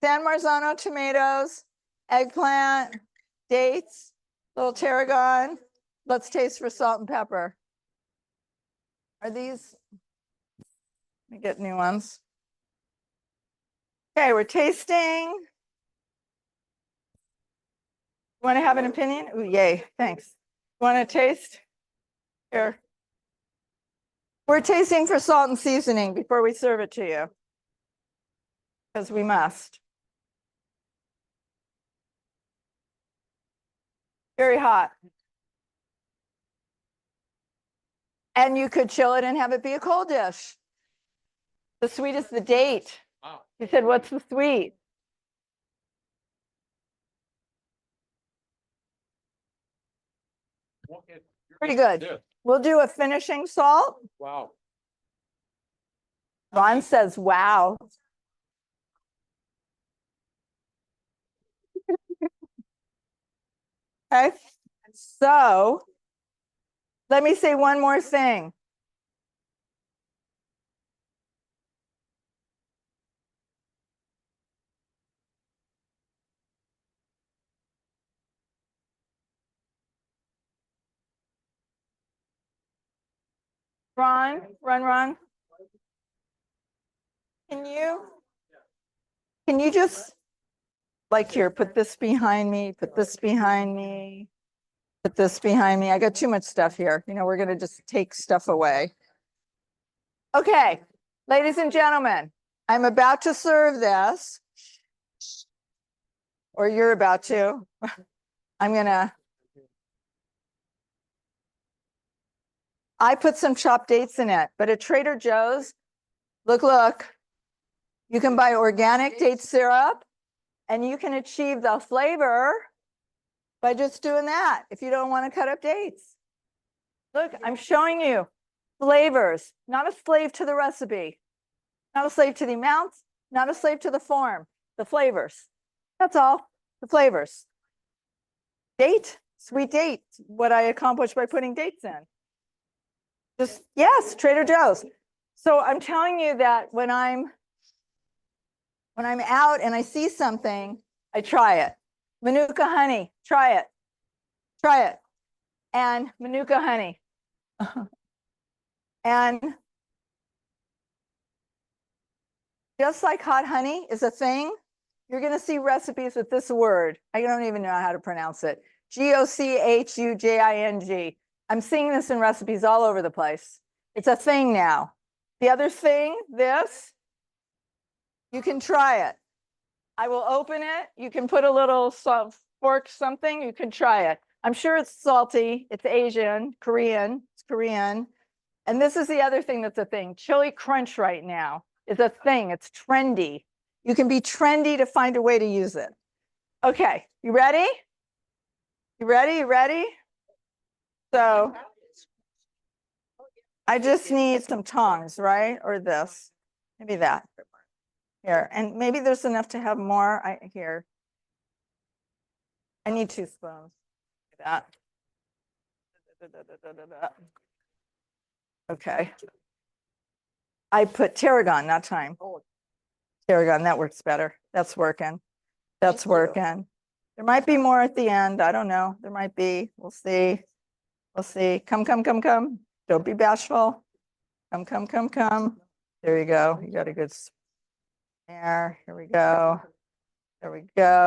San Marzano tomatoes, eggplant, dates, little tarragon. Let's taste for salt and pepper. Are these? Let me get new ones. Okay, we're tasting. Want to have an opinion? Ooh, yay, thanks. Want to taste? Here. We're tasting for salt and seasoning before we serve it to you. because we must. Very hot. And you could chill it and have it be a cold dish. The sweet is the date. Wow. He said, what's the sweet? Pretty good. Yeah. We'll do a finishing salt. Wow. Ron says, wow. Okay, so let me say one more thing. Ron. Can you just, like here, put this behind me, put this behind me, put this behind me. I got too much stuff here. You know, we're gonna just take stuff away. Okay, ladies and gentlemen, I'm about to serve this. Or you're about to. I put some chopped dates in it, but at Trader Joe's, look, you can buy organic date syrup and you can achieve the flavor by just doing that if you don't want to cut up dates. Look, I'm showing you flavors, not a slave to the recipe, not a slave to the amounts, not a slave to the form, the flavors. That's all, the flavors. Date, sweet date, what I accomplished by putting dates in. Just, yes, Trader Joe's. So I'm telling you that when I'm out and I see something, I try it. Manuka honey, try it. And Manuka honey. And just like hot honey is a thing, you're going to see recipes with this word. I don't even know how to pronounce it. Gochujing. I'm seeing this in recipes all over the place. It's a thing now. The other thing, this, you can try it. I will open it. You can put a little fork, something. You can try it. I'm sure it's salty. It's Asian, Korean. It's Korean. And this is the other thing that's a thing. Chili crunch right now is a thing. It's trendy. You can be trendy to find a way to use it. Okay, you ready? You ready? So I just need some tongs, right? Or this, maybe that. Here, and maybe there's enough to have more. I need 2 spoons. That. Okay. I put tarragon, not thyme. Tarragon, that works better. That's working. There might be more at the end. I don't know. There might be. We'll see. Come. Don't be bashful. Come. There you go. You got a good there. Here we go.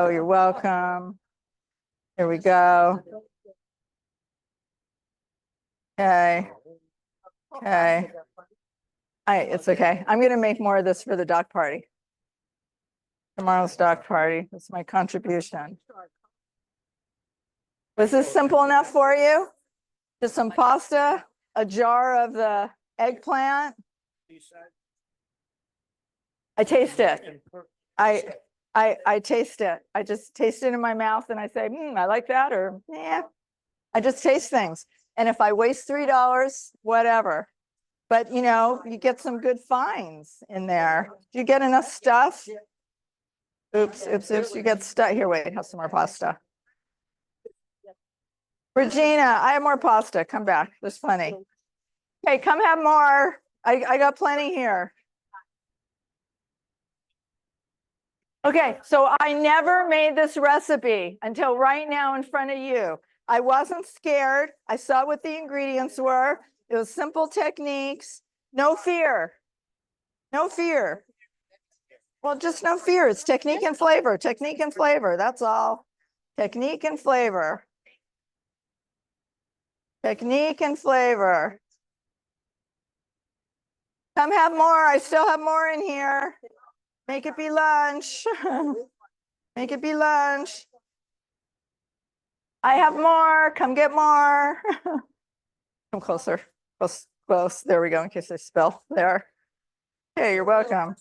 You're welcome. Here we go. Okay. It's okay. I'm going to make more of this for the dock party. Tomorrow's dock party. That's my contribution. Was this simple enough for you? Just some pasta, a jar of the eggplant. I taste it. I taste it. I just taste it in my mouth and I say, I like that, or yeah. I just taste things. And if I waste $3, whatever. But you know, you get some good finds in there. Do you get enough stuff? Oops. You get stuff. Here, wait, have some more pasta. Regina, I have more pasta. Come back. There's plenty. Okay, come have more. I got plenty here. Okay, so I never made this recipe until right now in front of you. I wasn't scared. I saw what the ingredients were. It was simple techniques. No fear. Well, just no fear. It's technique and flavor. That's all. Technique and flavor. Come have more. I still have more in here. Make it be lunch. Make it be lunch. I have more. Come get more. Come closer. Close, close. There we go, in case I spill there. Okay, you're welcome.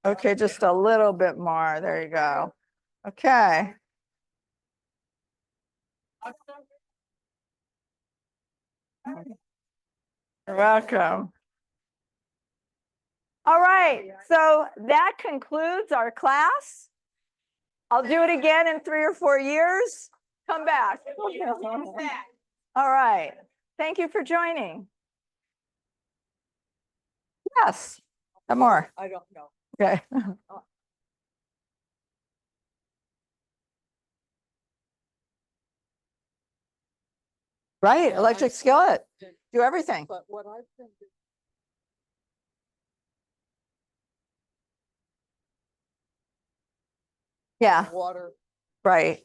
Okay, just a little bit more. There you go. Okay. You're welcome. All right, so that concludes our class. I'll do it again in 3 or 4 years. Come back. All right. Thank you for joining. Yes. Some more. I don't know. Okay. Right, electric skillet. Do everything. But what I've been doing. Yeah, Water. right.